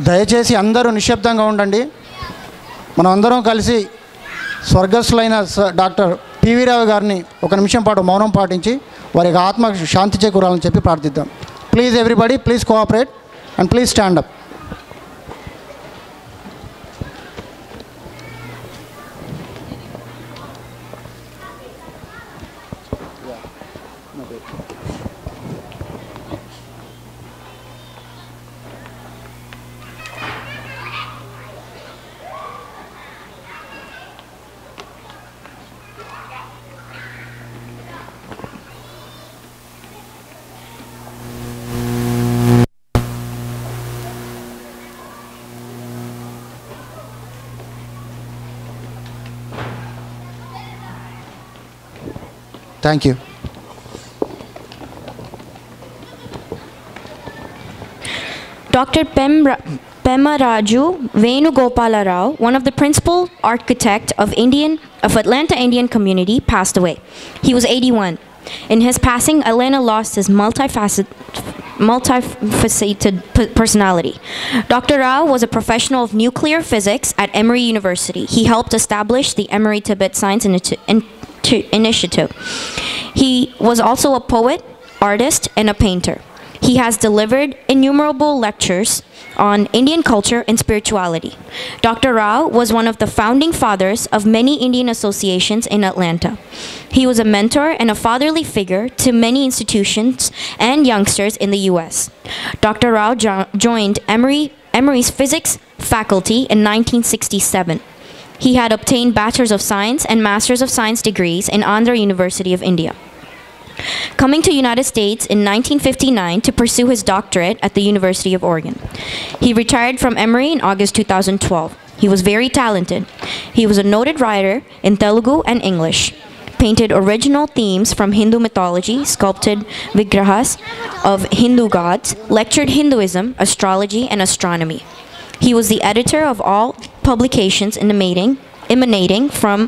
దయచేసి అందరూ నిశ్శబ్దంగా ఉండండి. మనం అందరం కలిసి స్వర్గస్థులైన డాక్టర్ పివి రావు గారిని ఒక నిమిషం పాటు మౌనం పాటించి వారి ఆత్మ శాంతి చేకూరాలని చెప్పి ప్రార్థిద్దాం. Please everybody, please cooperate and please stand up. Thank you. Dr. Pemaraju Venugopala Rao, one of the principal architect of Atlanta Indian community, passed away. He was 81. In his passing, Atlanta lost his multifaceted personality. Dr. Rao was a professional of nuclear physics at Emory University. He helped establish the Emory Tibet Science Initiative. He was also a poet, artist, and a painter. He has delivered innumerable lectures on Indian culture and spirituality. Dr. Rao was one of the founding fathers of many Indian associations in Atlanta. He was a mentor and a fatherly figure to many institutions and youngsters in the U.S. Dr. Rao joined Emory's physics faculty in 1967. He had obtained Bachelor's of Science and Master's of Science degrees in Andhra University of India. Coming to United States in 1959 to pursue his doctorate at the University of Oregon. He retired from Emory in August 2012. He was very talented. He was a noted writer in Telugu and English, painted original themes from Hindu mythology, sculpted vigrahas of Hindu gods, lectured Hinduism, astrology, and astronomy. He was the editor of all publications emanating from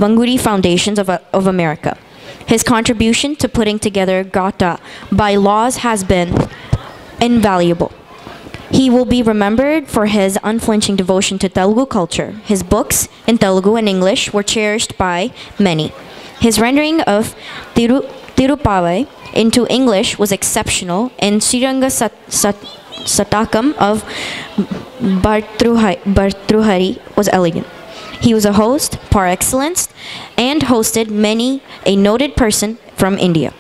Vangudi Foundations of America. His contribution to putting together Gata bylaws has been invaluable. He will be remembered for his unflinching devotion to Telugu culture. His books in Telugu and English were cherished by many. His rendering of Tirupavai into English was exceptional, and Sriranga Satakam of Bhartruhari was elegant. He was a host par excellence and hosted many a noted person from India.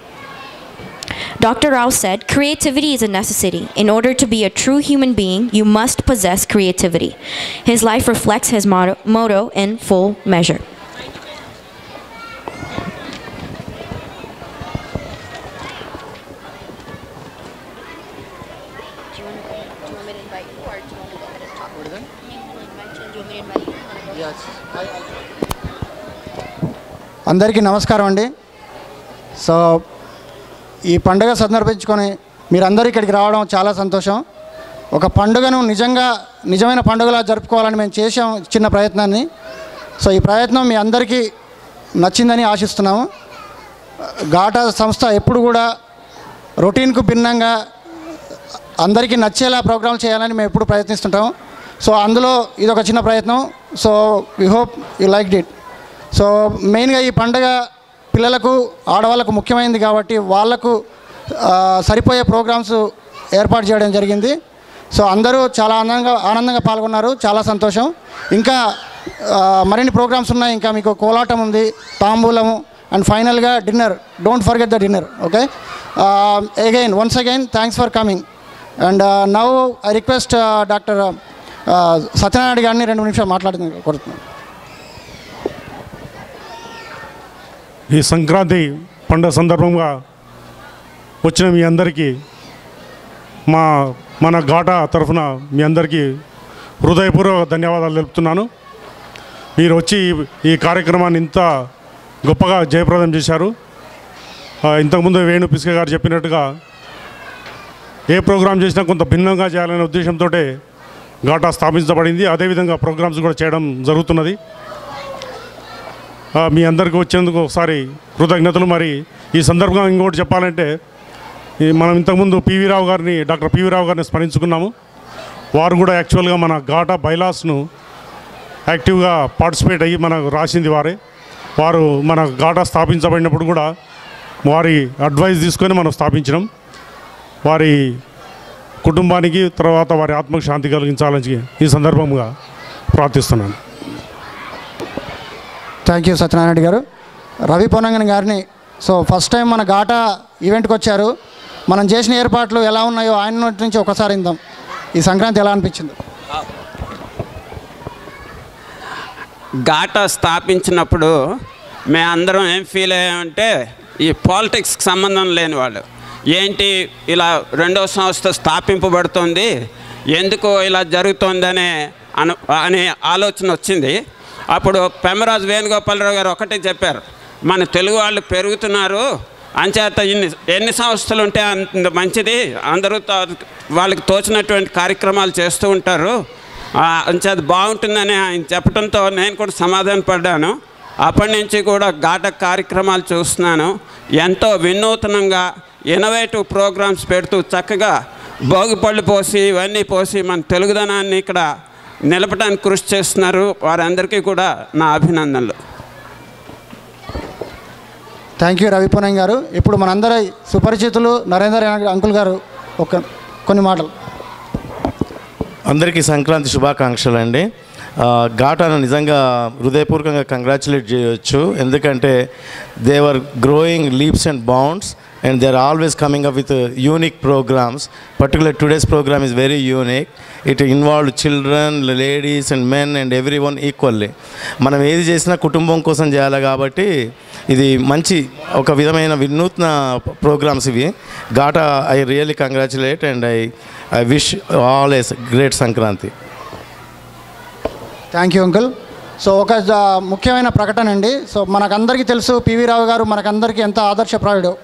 Dr. Rao said, creativity is a necessity. In order to be a true human being, you must possess creativity. His life reflects his motto in full measure. అందరికీ నమస్కారం అండి. So ఈ పండుగ సందర్భించుకొని మీరందరూ ఇక్కడికి రావడం చాలా సంతోషం. ఒక పండుగను నిజమైన పండుగలా జరుపుకోవాలని మేము చేసాం చిన్న ప్రయత్నాన్ని. సో ఈ ప్రయత్నం మీ అందరికీ నచ్చిందని ఆశిస్తున్నాము. ఘాటా సంస్థ ఎప్పుడు కూడా రొటీన్కు భిన్నంగా అందరికీ నచ్చేలా ప్రోగ్రాం చేయాలని మేము ఎప్పుడు ప్రయత్నిస్తుంటాం. సో అందులో ఇది ఒక చిన్న ప్రయత్నం. So we hope you liked it. So మెయిన్గా ఈ పండుగ పిల్లలకు ఆడవాళ్ళకు ముఖ్యమైనది కాబట్టి వాళ్లకు సరిపోయే ప్రోగ్రామ్స్ ఏర్పాటు చేయడం జరిగింది. సో అందరూ చాలా ఆనందంగా పాల్గొన్నారు. చాలా సంతోషం. ఇంకా మరిన్ని ప్రోగ్రామ్స్ ఉన్నాయి. ఇంకా మీకు కోలాటం ఉంది, తాంబూలము, అండ్ ఫైనల్గా dinner. Don't forget the dinner. Okay, once again thanks for coming. And now I request doctor Satyanarayana గారిని 2 నిమిషాలు మాట్లాడుతున్నాను కోరుతున్నాను. ఈ సంక్రాంతి పండుగ సందర్భంగా వచ్చిన మీ అందరికీ మన ఘాటా తరఫున మీ అందరికీ హృదయపూర్వక ధన్యవాదాలు తెలుపుతున్నాను. మీరు వచ్చి ఈ కార్యక్రమాన్ని ఇంత గొప్పగా జయప్రదం చేశారు. ఇంతకుముందు వేణు పిస్కే గారు చెప్పినట్టుగా ఏ ప్రోగ్రాం చేసినా కొంత భిన్నంగా చేయాలనే ఉద్దేశంతో ఘాటా స్థాపించబడింది. అదేవిధంగా ప్రోగ్రామ్స్ కూడా చేయడం జరుగుతున్నది. మీ అందరికీ వచ్చేందుకు ఒకసారి కృతజ్ఞతలు. మరి ఈ సందర్భంగా ఇంకోటి చెప్పాలంటే మనం ఇంతకుముందు డాక్టర్ పివి రావు గారిని స్మరించుకున్నాము. వారు కూడా యాక్చువల్గా మన ఘాటా బైలాస్ను యాక్టివ్గా పార్టిసిపేట్ అయ్యి మనకు రాసింది వారే. వారు మన ఘాటా స్థాపించబడినప్పుడు కూడా వారి అడ్వైస్ తీసుకొని మనం స్థాపించినాం. వారి కుటుంబానికి తర్వాత వారి ఆత్మకు శాంతి కలిగించాలని ఈ సందర్భంగా ప్రార్థిస్తున్నాను. థ్యాంక్ యూ సత్యనారాయణ గారు. రవి పొన్నంగన్ గారిని సో ఫస్ట్ టైం మన ఘాటా ఈవెంట్కి వచ్చారు. మనం చేసిన ఏర్పాట్లు ఎలా ఉన్నాయో ఆయన నుంచి ఒకసారి ఇందాం. ఈ సంక్రాంతి ఎలా అనిపించింది? ఘాటా స్థాపించినప్పుడు మేమందరం ఏం ఫీల్ అయ్యామంటే ఈ పాలిటిక్స్కి సంబంధం లేని వాళ్ళు ఏంటి ఇలా 2వ సంస్థ స్థాపింపబడుతుంది, ఎందుకు ఇలా జరుగుతుందనే అనే ఆలోచన వచ్చింది. అప్పుడు పెమ్మరాజు వేణుగోపాలరావు గారు ఒకటే చెప్పారు, మన తెలుగు వాళ్ళు పెరుగుతున్నారు, అంచేత ఎన్ని సంస్థలు ఉంటే అంత మంచిది, అందరూ వాళ్ళకి తోచినటువంటి కార్యక్రమాలు చేస్తూ ఉంటారు, అంచేత బాగుంటుందని ఆయన చెప్పడంతో నేను కూడా సమాధానపడ్డాను. అప్పటి నుంచి కూడా ఘాట కార్యక్రమాలు చూస్తున్నాను. ఎంతో వినూతనంగా ఇన్నోవేటివ్ ప్రోగ్రామ్స్ పెడుతూ చక్కగా భోగిపళ్ళు పోసి ఇవన్నీ పోసి మన తెలుగుదనాన్ని ఇక్కడ నిలపడానికి కృషి చేస్తున్నారు. వారందరికీ కూడా నా అభినందనలు. థ్యాంక్ యూ రవిపురం గారు. ఇప్పుడు మనందరి సుపరిచితులు నరేందర్ అంకుల్ గారు కొన్ని మాటలు. అందరికీ సంక్రాంతి శుభాకాంక్షలు అండి. ఘాటాను నిజంగా హృదయపూర్వకంగా కంగ్రాచులేట్ చేయవచ్చు. ఎందుకంటే they are growing leaps and bounds and they are always coming up with unique programs. Particularly today's program is very unique. It involved children, ladies and men and everyone equally. మనం ఏది చేసినా కుటుంబం కోసం చేయాలి కాబట్టి ఇది మంచి ఒక విధమైన వినూత్న ప్రోగ్రామ్స్ ఇవి. ఘాటా I really congratulate and I wish all a great Sankranti. Thank you uncle. So ఒక ముఖ్యమైన ప్రకటన అండి. సో మనకందరికీ తెలుసు పివి రావు గారు మనకందరికీ ఎంత ఆదర్శప్రాయుడు.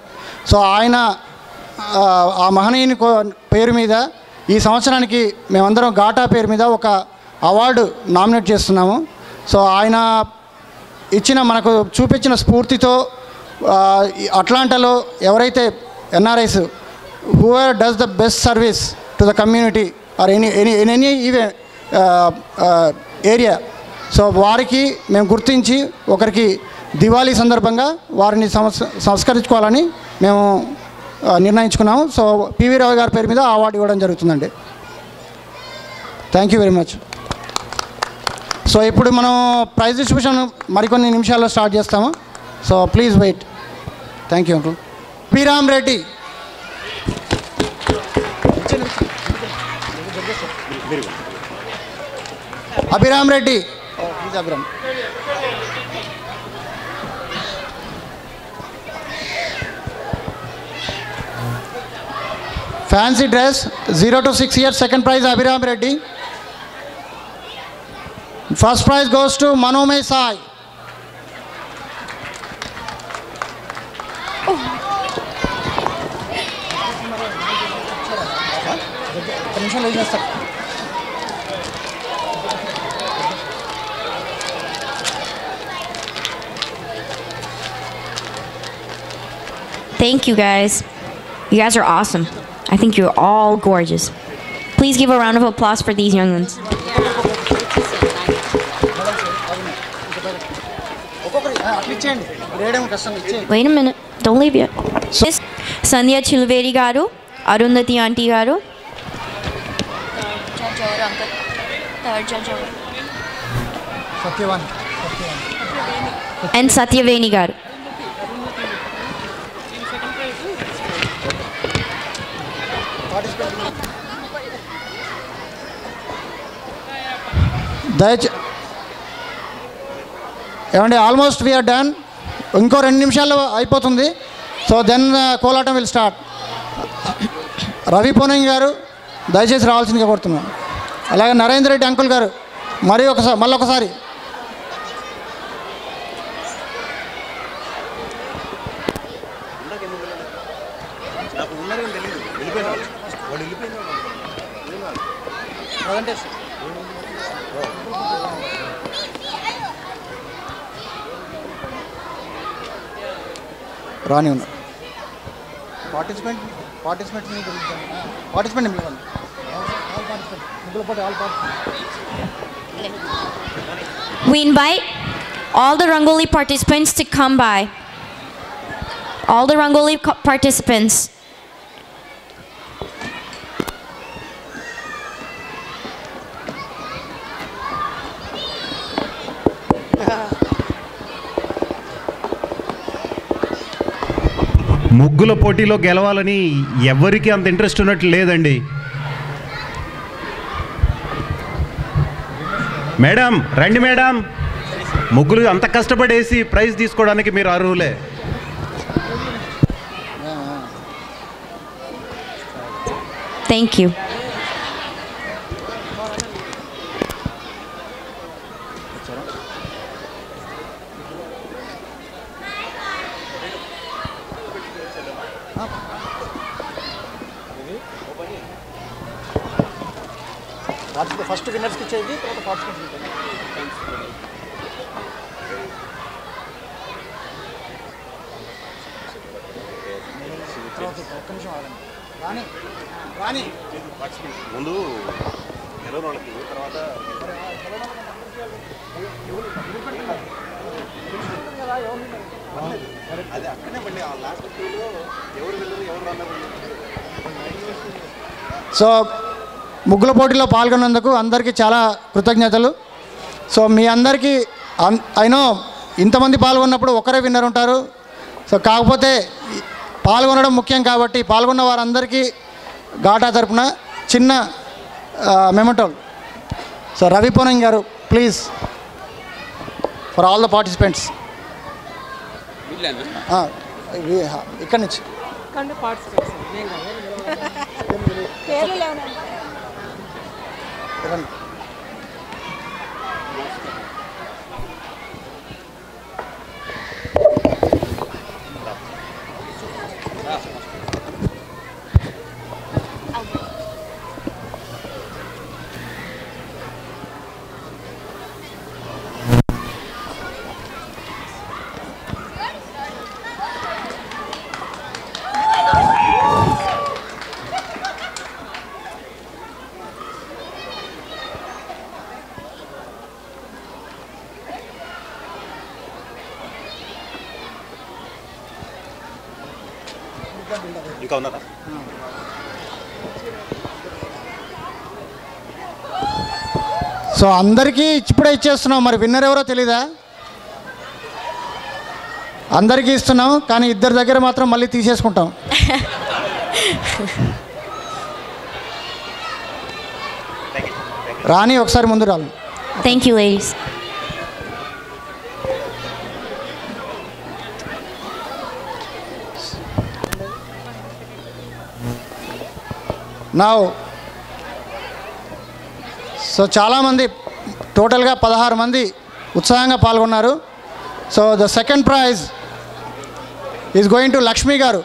సో ఆయన ఆ మహనీయుని పేరు మీద ఈ సంవత్సరానికి మేమందరం ఘాటా పేరు మీద ఒక అవార్డు నామినేట్ చేస్తున్నాము. సో ఆయన మనకు చూపించిన స్ఫూర్తితో అట్లాంటాలో ఎవరైతే NRIs whoever does the best service to the community or any area, so వారికి మేము గుర్తించి ఒకరికి దివాళీ సందర్భంగా వారిని సంస్కరించుకోవాలని మేము నిర్ణయించుకున్నాము. సో పివి రావు గారి పేరు మీద అవార్డు ఇవ్వడం జరుగుతుందండి. Thank you very much. So ఇప్పుడు మనం ప్రైజ్ డిస్ట్రిబ్యూషన్ మరికొన్ని నిమిషాల్లో స్టార్ట్ చేస్తాము. So please wait. Thank you uncle. Piram Reddy, Abhiram Reddy, please Abhiram. Fancy dress, 0 to 6 years, second prize Abhiram Reddy. First prize goes to Manome Sai. Thank you guys. You guys are awesome. I think you're all gorgeous. Please give a round of applause for these young ones. Wait a minute. Don't leave yet. Sandhya Chilveri garu, Arundhati auntie garu. And Satyaveni garu. ఏమండి almost we are done. ఇంకో 2 నిమిషాల్లో అయిపోతుంది. So then Kolatam will start. Ravi Ponangi గారు దయచేసి రావాల్సిందిగా కోరుతున్నాం. అలాగే Narender Reddy uncle గారు మళ్ళొకసారి. రాని ఉన్నారు. We invite all the Rangoli participants to come by. All the Rangoli participants. ముగ్గుల పోటీలో గెలవాలని ఎవరికి అంత ఇంట్రెస్ట్ ఉన్నట్లు లేదండి. మేడం రండి మేడం, ముగ్గులు అంత కష్టపడేసి ప్రైజ్ తీసుకోవడానికి మీరు అర్హులే. Thank you. ఫస్ట్ విన్నర్స్కి ఇచ్చేది తర్వాత పార్టిసిపెంట్స్. ఒక్క నిమిషం ఆగండి. రాని ముందు గెలవని వాళ్ళకి తర్వాత అది అక్కడే బండి ఆ లాస్ట్ టూలో ఎవరు వెళ్ళరు ఎవరు అన్నారు. సో ముగ్గుల పోటీలో పాల్గొన్నందుకు అందరికీ చాలా కృతజ్ఞతలు. సో మీ అందరికీ అయినో ఇంతమంది పాల్గొన్నప్పుడు ఒకరే విన్నర్ ఉంటారు. సో కాకపోతే పాల్గొనడం ముఖ్యం కాబట్టి పాల్గొన్న వారందరికీ ఘాటా తరపున చిన్న మెమోటోల్. సో రవి పోనంగ్ గారు please for all the participants. ఇక్కడి నుంచి ఇంకా ఉన్నారా? సో అందరికీ ఇప్పుడే ఇచ్చేస్తున్నాం. మరి విన్నర్ ఎవరో తెలీదా? అందరికీ ఇస్తున్నాం కానీ ఇద్దరి దగ్గర మాత్రం మళ్ళీ తీసేసుకుంటాం. రాని ఒకసారి ముందు రాలి. Thank you, ladies. Now, so చాలామంది టోటల్గా 16 మంది ఉత్సాహంగా పాల్గొన్నారు. So the second prize is going to Lakshmi గారు.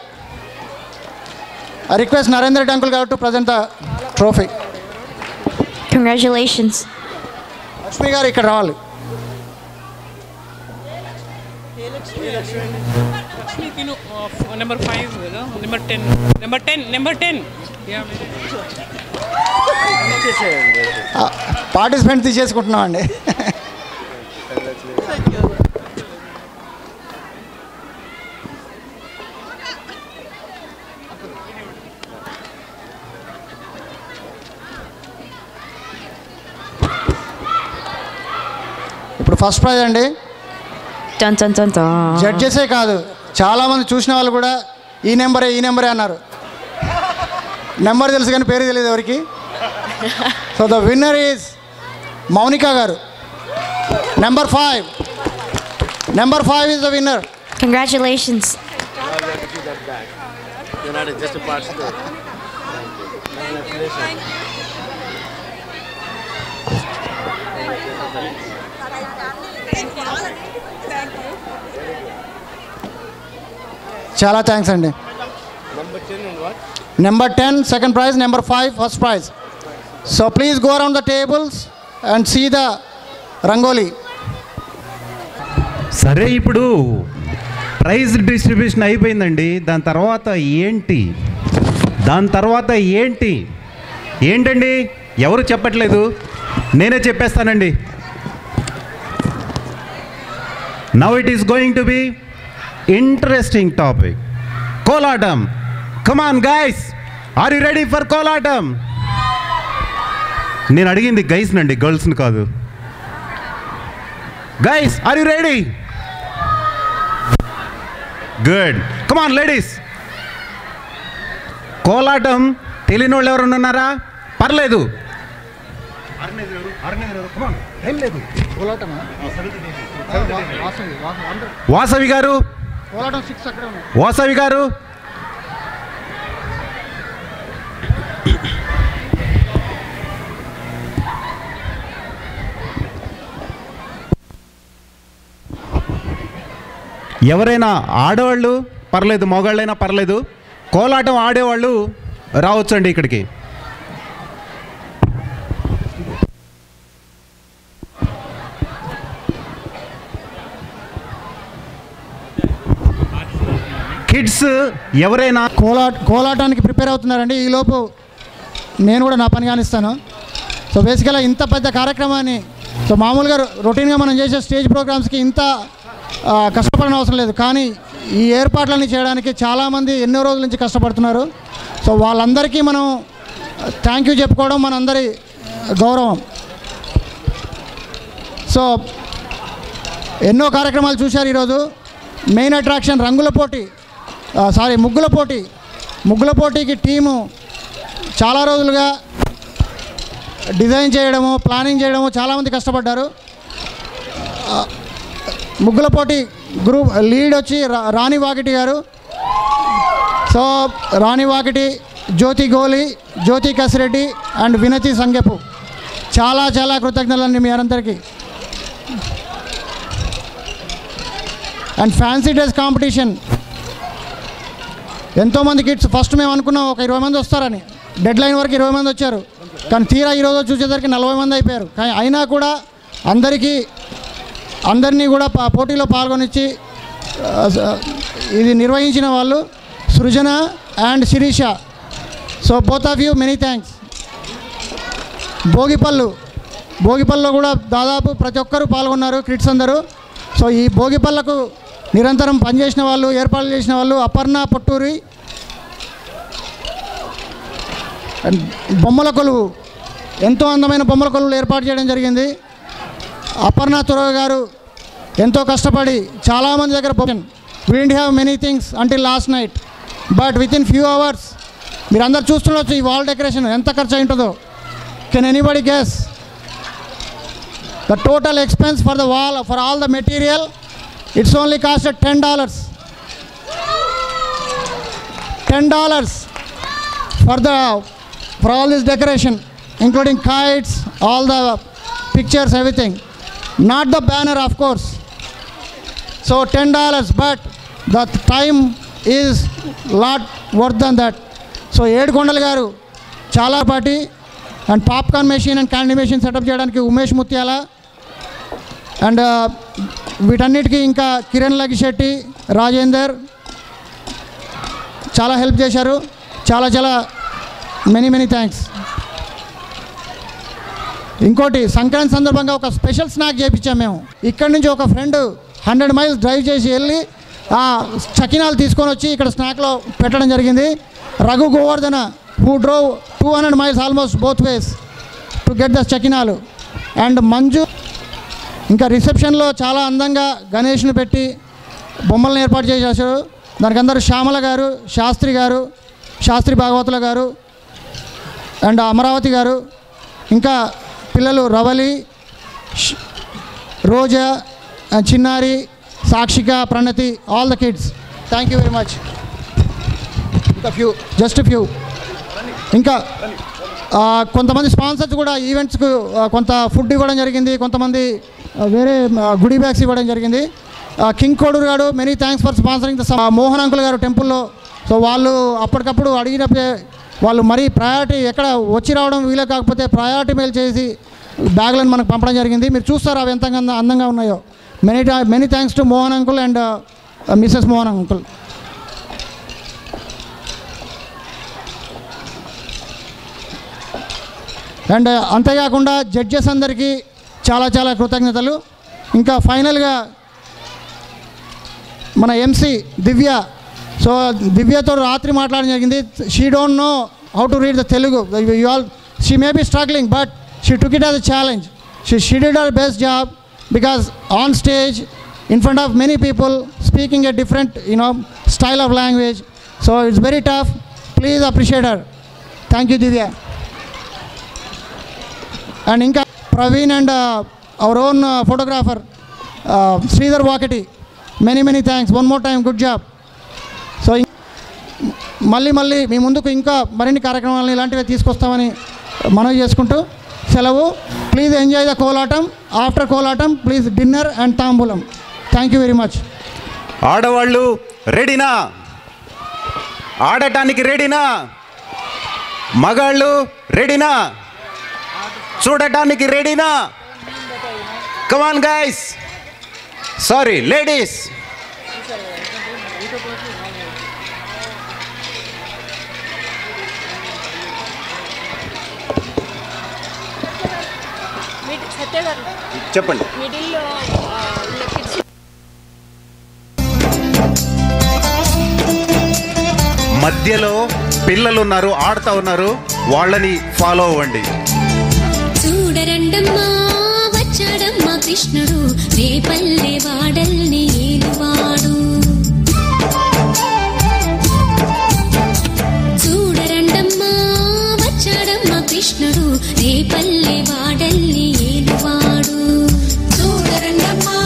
I request Narendra Reddy uncle గారు to present the trophy. Congratulations. Lakshmi గారు ఇక్కడ రావాలి. Lakshmi Tinu, number 5, number 10, number 10, number 10. Yeah. Participant తీసేసుకుంటున్నాం అండి. ఇప్పుడు ఫస్ట్ ప్రైజ్ అండి. జడ్జెసే కాదు చాలామంది చూసిన వాళ్ళు కూడా ఈ నెంబరే అన్నారు. నెంబర్ తెలుసు కానీ పేరు తెలియదు ఎవరికి. So the winner is Mounika గారు. Number 5 is the winner. Congratulations. చాలా థ్యాంక్స్ అండి. Number 10 second prize, number 5 first prize. So please go around the tables and see the rangoli. సరే, ఇప్పుడు ప్రైజ్ డిస్ట్రిబ్యూషన్ అయిపోయిందండి. దాని తర్వాత ఏంటండి ఎవరు చెప్పట్లేదు? నేనే చెప్పేస్తానండి. Now it is going to be interesting topic. Kolatam. Come on guys, are you ready for Kolatam? నేను అడిగింది గైస్ నండి, గర్ల్స్ని కాదు. Guys, are you ready? Good. Come on ladies. Kolatam తెలియని వాళ్ళు ఎవరు ఉన్నారా? పర్లేదు. వాసవి గారు, ఎవరైనా ఆడవాళ్ళు పర్లేదు, మగవాళ్ళైనా పర్లేదు, కోలాటం ఆడేవాళ్ళు రావచ్చండి ఇక్కడికి. కిడ్స్ ఎవరైనా కోలాటానికి ప్రిపేర్ అవుతున్నారండి. ఈలోపు నేను కూడా నా పని కానిస్తాను. సో బేసికల్గా ఇంత పెద్ద కార్యక్రమాన్ని సో మామూలుగా రొటీన్గా మనం చేసే స్టేజ్ ప్రోగ్రామ్స్కి ఇంత కష్టపడని అవసరం లేదు, కానీ ఈ ఏర్పాట్లన్నీ చేయడానికి చాలామంది ఎన్నో రోజుల నుంచి కష్టపడుతున్నారు. సో వాళ్ళందరికీ మనం థ్యాంక్ యూ చెప్పుకోవడం మనందరి గౌరవం. సో ఎన్నో కార్యక్రమాలు చూశారు ఈరోజు. మెయిన్ అట్రాక్షన్ రంగుల పోటీ, ముగ్గుల పోటీకి టీము చాలా రోజులుగా డిజైన్ చేయడము, ప్లానింగ్ చేయడము చాలామంది కష్టపడ్డారు. ముగ్గుల పోటీ గ్రూప్ లీడ్ వచ్చి రాణి వాకిటి గారు. So Rani Vakiti, Jyothi Goli, Jyothi Kasireddy and వినతి సంగెపు, చాలా చాలా కృతజ్ఞతలండి మీ అందరికీ. అండ్ ఫ్యాన్సీ డ్రెస్ కాంపిటీషన్, ఎంతోమంది కిడ్స్. ఫస్ట్ మేము అనుకున్నాం ఒక 20 మంది వస్తారని, డెడ్ లైన్ వరకు 20 మంది వచ్చారు, కానీ తీరా ఈరోజు చూసేసరికి 40 మంది అయిపోయారు. కానీ అయినా కూడా అందరినీ కూడా పోటీలో పాల్గొనిచ్చి ఇది నిర్వహించిన వాళ్ళు Srujana and Sirisha. So both of you many thanks. భోగిపల్లిలో కూడా దాదాపు ప్రతి ఒక్కరూ పాల్గొన్నారు కిడ్స్ అందరూ. సో ఈ భోగిపల్లకు నిరంతరం పనిచేసిన వాళ్ళు, ఏర్పాట్లు చేసిన వాళ్ళు అపర్ణ పొట్టూరి. బొమ్మల కొలువు, ఎంతో అందమైన బొమ్మల కొలువులు ఏర్పాటు చేయడం జరిగింది. అపర్ణ తురగ గారు ఎంతో కష్టపడి చాలామంది దగ్గర we didn't have many things until last night, but with in few hours మీరు అందరు చూస్తుండొచ్చు ఈ వాల్ డెకరేషన్ ఎంత ఖర్చు అయి ఉంటుందో. Can anybody guess the total expense for the wall, for all the material? It's only cost $10. $10 for all this decoration, including kites, all the pictures, everything. Not the banner, of course. So $10, but the time is lot worth than that. So ఏడుకొండలు గారు చాలా party and popcorn machine and candy machine setup చేయడానికి ఉమేష్ ముత్యాల, and వీటన్నిటికీ ఇంకా కిరణ్ లగిశెట్టి, రాజేందర్ చాలా help చేశారు. చాలా many thanks. ఇంకోటి సంక్రాంతి సందర్భంగా ఒక స్పెషల్ స్నాక్ చేయించాము మేము. ఇక్కడి నుంచి ఒక ఫ్రెండ్ 100 మైల్స్ డ్రైవ్ చేసి వెళ్ళి ఆ చకినాలు తీసుకొని వచ్చి ఇక్కడ స్నాక్లో పెట్టడం జరిగింది. Raghu Govardhana who drove 200 miles almost both ways to get the chakinalu. And Manju ఇంకా రిసెప్షన్లో చాలా అందంగా గణేష్ను పెట్టి బొమ్మలను ఏర్పాటు చేశారు. దానికి అందరూ శ్యామల గారు, శాస్త్రి భాగవతుల గారు అండ్ అమరావతి గారు, ఇంకా పిల్లలు Ravali, Roja, Chinnari, Sakshika, Pranathi, all the kids. Thank you very much. Just few. ఇంకా కొంతమంది స్పాన్సర్స్ కూడా ఈవెంట్స్కు కొంత ఫుడ్ ఇవ్వడం జరిగింది, కొంతమంది వేరే గుడి బ్యాగ్స్ ఇవ్వడం జరిగింది. కింగ్ కోడూరు గారు many thanks for sponsoring the Mohan uncle గారు టెంపుల్లో. సో వాళ్ళు అప్పటికప్పుడు అడిగినప్పుడే వాళ్ళు మరీ ప్రయారిటీ ఎక్కడ వచ్చి రావడం వీలు కాకపోతే ప్రయారిటీ మెయిల్ చేసి బ్యాగ్లను మనకు పంపడం జరిగింది. మీరు చూస్తారు అవి ఎంత అందంగా ఉన్నాయో. Many thanks to Mohan uncle and missus Mohan uncle. And అంతేకాకుండా జడ్జెస్ అందరికీ చాలా కృతజ్ఞతలు. ఇంకా ఫైనల్గా మన ఎంసీ దివ్య. సో దివ్యతో రాత్రి మాట్లాడడం జరిగింది. She don't know how to read the Telugu. She may be struggling, but she took it as a challenge. She did her best job because on stage in front of many people speaking a different style of language, so it's very tough. Please appreciate her. Thank you Divya. And inka Praveen and our own photographer Sridhar Vakati, many thanks. One more time, good job. So మళ్ళీ మీ ముందుకు ఇంకా మరిన్ని కార్యక్రమాలను ఇలాంటివి తీసుకొస్తామని మనవి చేసుకుంటూ సెలవు. Please enjoy the Kolatam. After Kolatam please dinner and tambulam. Thank you very much. ఆడవాళ్ళు రెడీనా? ఆడటానికి రెడీనా? మగాళ్ళు రెడీనా? చూడటానికి రెడీనా? Come on guys. Sorry ladies. చెప్పండి. మధ్యలో పిల్లలు ఉన్నారు, ఆడుతూ ఉన్నారు, వాళ్ళని ఫాలో అవ్వండి. చూడరండమ్మా వచ్చాడమ్మా కృష్ణుడు, రేపల్లె వాడల్ని ఏలువాడు. చూడరండమ్మా వచ్చాడమ్మా కృష్ణుడు, రేపల్లె వాడల్ని ఏలువాడు. చూడరండమ్మా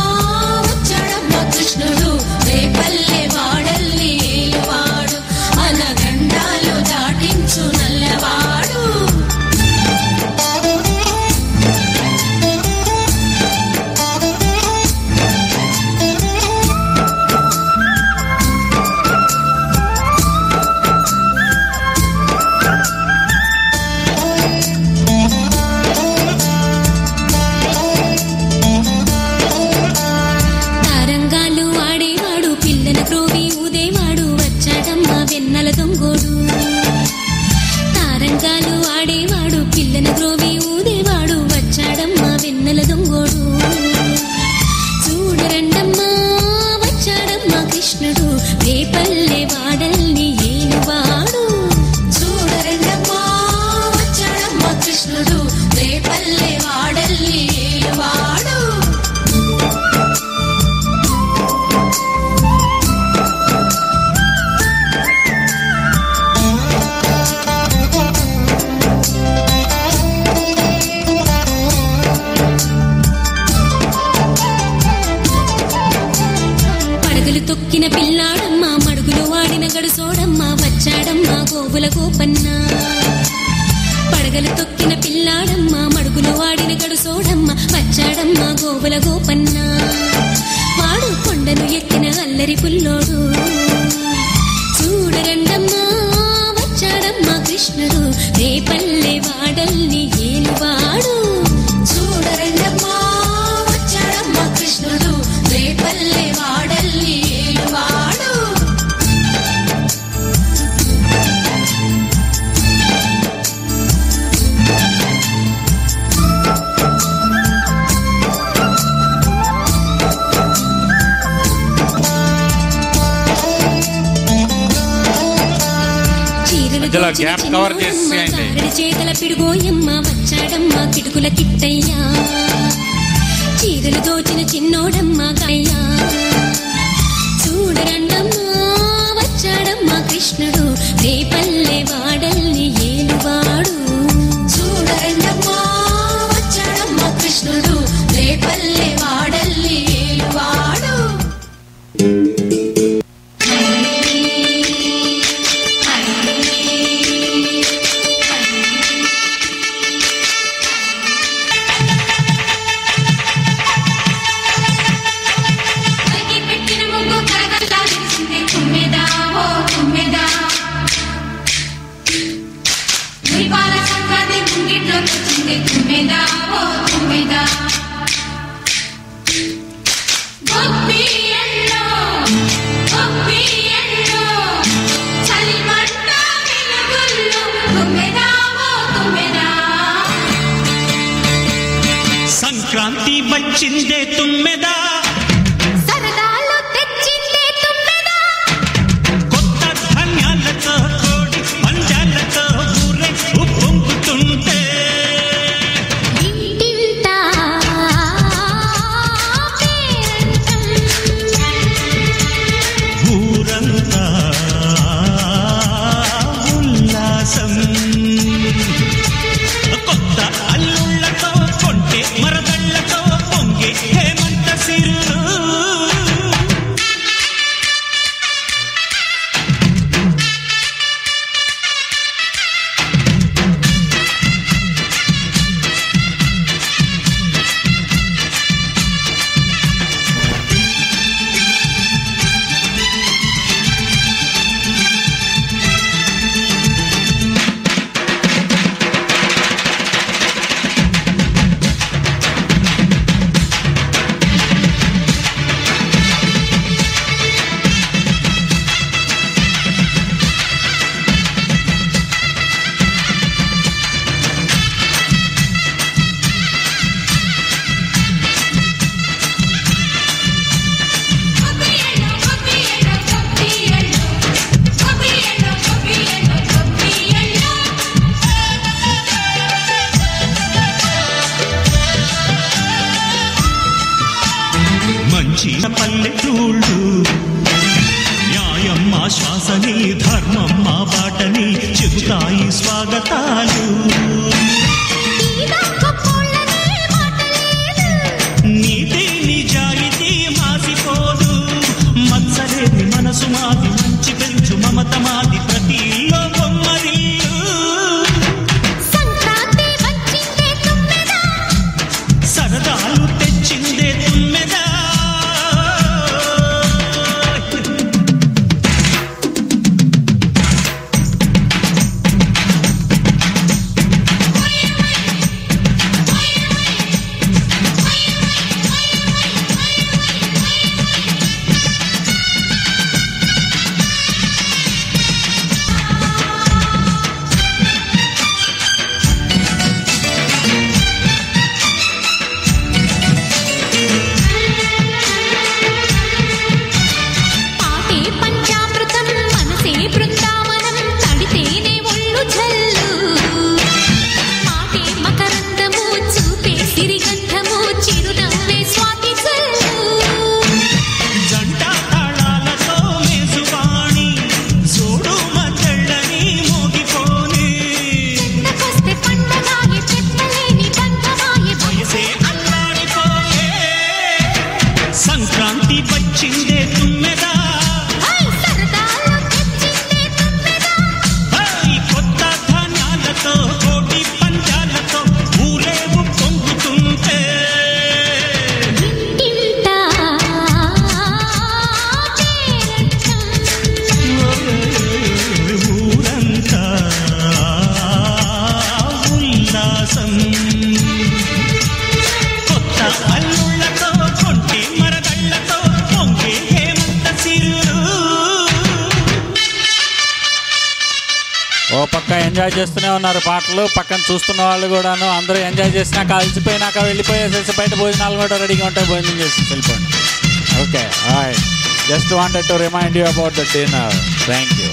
వచ్చాడమ్మా కృష్ణుడు, రేపల్లె వాడల్ని ఏలువాడు. అనగండాలు దాటించు నల్లవాడు. తారంగాలు ఆడేవాడు, పిల్లల క్రోవి ఊదేవాడు, వచ్చాడమ్మా వెన్నెల దొంగోడు. తారంగాలు ఆడేవాడు, పిల్లల క్రోవి ఊదేవాడు, వచ్చాడమ్మా వెన్నెల దొంగోడు. చూడరండమ్మా వచ్చాడమ్మా కృష్ణుడు, రేపల్లె వాడల్ని ఏలువాడు. చూడరండమ్మా వచ్చాడమ్మా కృష్ణుడు, రేపల్లె వాడల్ని ఏలువాడు. పడగలు తొక్కిన పిల్లాడమ్మా, మడుగులు వాడిన గడుసోడమ్మా, వచ్చాడమ్మా గోవుల గోపన్న. పడగలు తొక్కిన పిల్లాడమ్మా, మడుగులు వాడిన గడుసోడమ్మా, వచ్చాడమ్మా గోవుల గోపన్న. వాడు కొండను ఎక్కిన అల్లరి పుల్లోడు. చూడరండమ్మా వచ్చాడమ్మా కృష్ణుడు, రేపల్లె వాడల్ని ఏలువాడు. చూడరండమ్మా వచ్చాడమ్మా కృష్ణుడు, రేపల్లె వాడల్ని ఏలువాడు. చీరలు మధ్యలో దోచిన గ్యాప్ కవర్ చిన్నోడమ్మ, చేసేయండి. కారడి చేతల పిడుగోయమ్మ, వచ్చాడమ్మా కిటుకుల కిట్టయ్యా. చీరలు దోచిన చిన్నోడమ్మ కాయ్యా. చూడరండమ్మా వచ్చాడమ్మా కృష్ణుడు, రేపల్లె వాడల్ని ఏలువాడు. చూడరండమ్మా వచ్చాడమ్మా కృష్ణుడు, రేపల్లె వాడల్ని ఏలువాడు. పెట్టిన ముగ్గు కరగల్లా విరిసింది తుమ్మెదా ఓ తుమ్మెదా. దీపాల సంక్రాంతి ముంగిట్లో వచ్చింది తుమ్మెదా ఓ తుమ్మెదా. గొప్పియల్లో గొప్పియల్లో చలిమంట వెలుగుల్లో తుమ్మెదా ఓ తుమ్మెదా. సంక్రాంతి వచ్చిందే తుమ్మెదా, సరదాలు తెచ్చిందే తుమ్మెదా. కొత్త ధాన్యాలతో కోడి పంజాలతో ఊరే ఉప్పొంగుతుంటే ఇంటింటా పేరంటం. ఊరంతా ఉల్లాసం. కొత్త అల్లుళ్ళతో కొంటే మరదళ్ళతో పొంగే మాటని ధర్మం మా బాటని చెబుతాయి స్వాగతాలు. నీతి నిజాయితీ మాసిపోదు, మత్సలేని మనసు మాది, మంచి పెంచు మమత మాది, ప్రతి ఇల్లో బొమ్మరిల్లు. సరదాలు తెచ్చిందే తుమ్మెదా. ఎంజాయ్ చేస్తూనే ఉన్నారు పాటలు, పక్కన చూస్తున్న వాళ్ళు కూడాను. అందరూ ఎంజాయ్ చేసినాక అలసిపోయినాక వెళ్ళిపోయేసేసి బయట భోజనాలు కూడా రెడీగా ఉంటాయి, భోజనం చేసి వెళ్ళిపోండి. Okay, just wanted to remind you about the dinner. Thank you.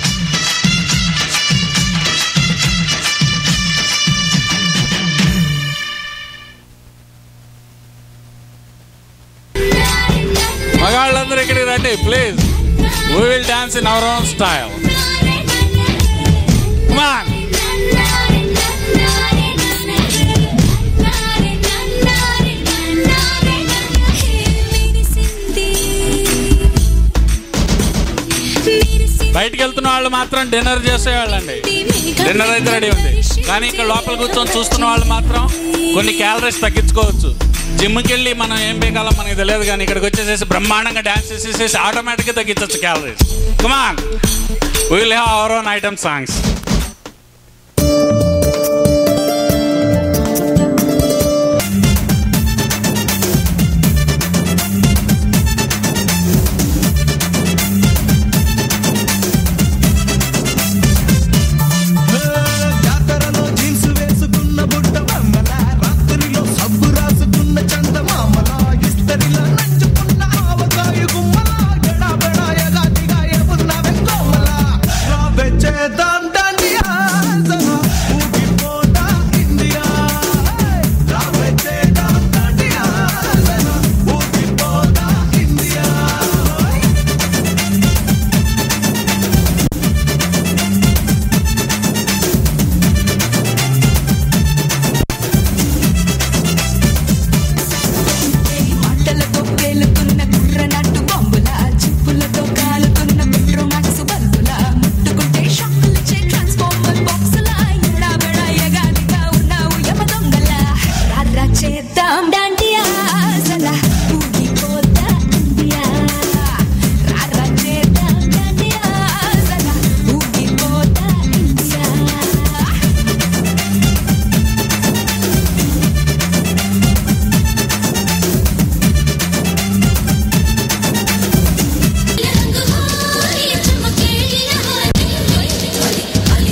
మగాళ్ళందరూ ఇక్కడికి రండి please. We will dance in our own style. Come on. బయటికి వెళ్తున్న వాళ్ళు మాత్రం డిన్నర్ చేసేవాళ్ళండి. డిన్నర్ అయితే రెడీ ఉంది, కానీ ఇక్కడ లోపల కూర్చొని చూస్తున్న వాళ్ళు మాత్రం కొన్ని క్యాలరీస్ తగ్గించుకోవచ్చు. జిమ్కి వెళ్ళి మనం ఏం వేయగలం మనకి తెలియదు, కానీ ఇక్కడికి వచ్చేసేసి బ్రహ్మాండంగా డ్యాన్స్ చేసేసి ఆటోమేటిక్గా తగ్గించవచ్చు calories. Come on, we will have our own item songs.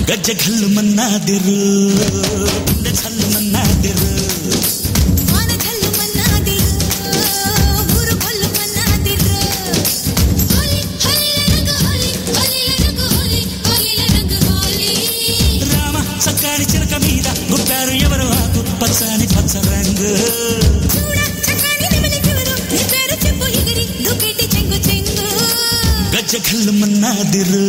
ಗಜ್ಜಗಲ್ಲು ಮನ್ನಾದಿರು ಗುಂಡೆ ಚಲ್ಲು ಮನ್ನಾದಿರು ವಾನಗಲ್ಲು ಮನ್ನಾದಿರು ಊರು ಕೊಲ್ಲು ಮನ್ನಾದಿರು ಹೋಲಿ ಹೋಲಿ ರಂಗ ಹೋಲಿ ಹೋಲಿ ರಂಗ ಹೋಲಿ ಹೋಲಿ ರಂಗ ಹೋಲಿ రామ చక్కని చిలక మీద గుప్పారు ఎవరు ఆకు పచ్చని పచ్చ రంగు చూడ చక్కని నిమిలి చూడు నీ పేరు చెప్పు ఎగిరి దుకెట్టి చెంగు చెంగు గజ్జ గుండె ఘల్లుమన్నాదిరు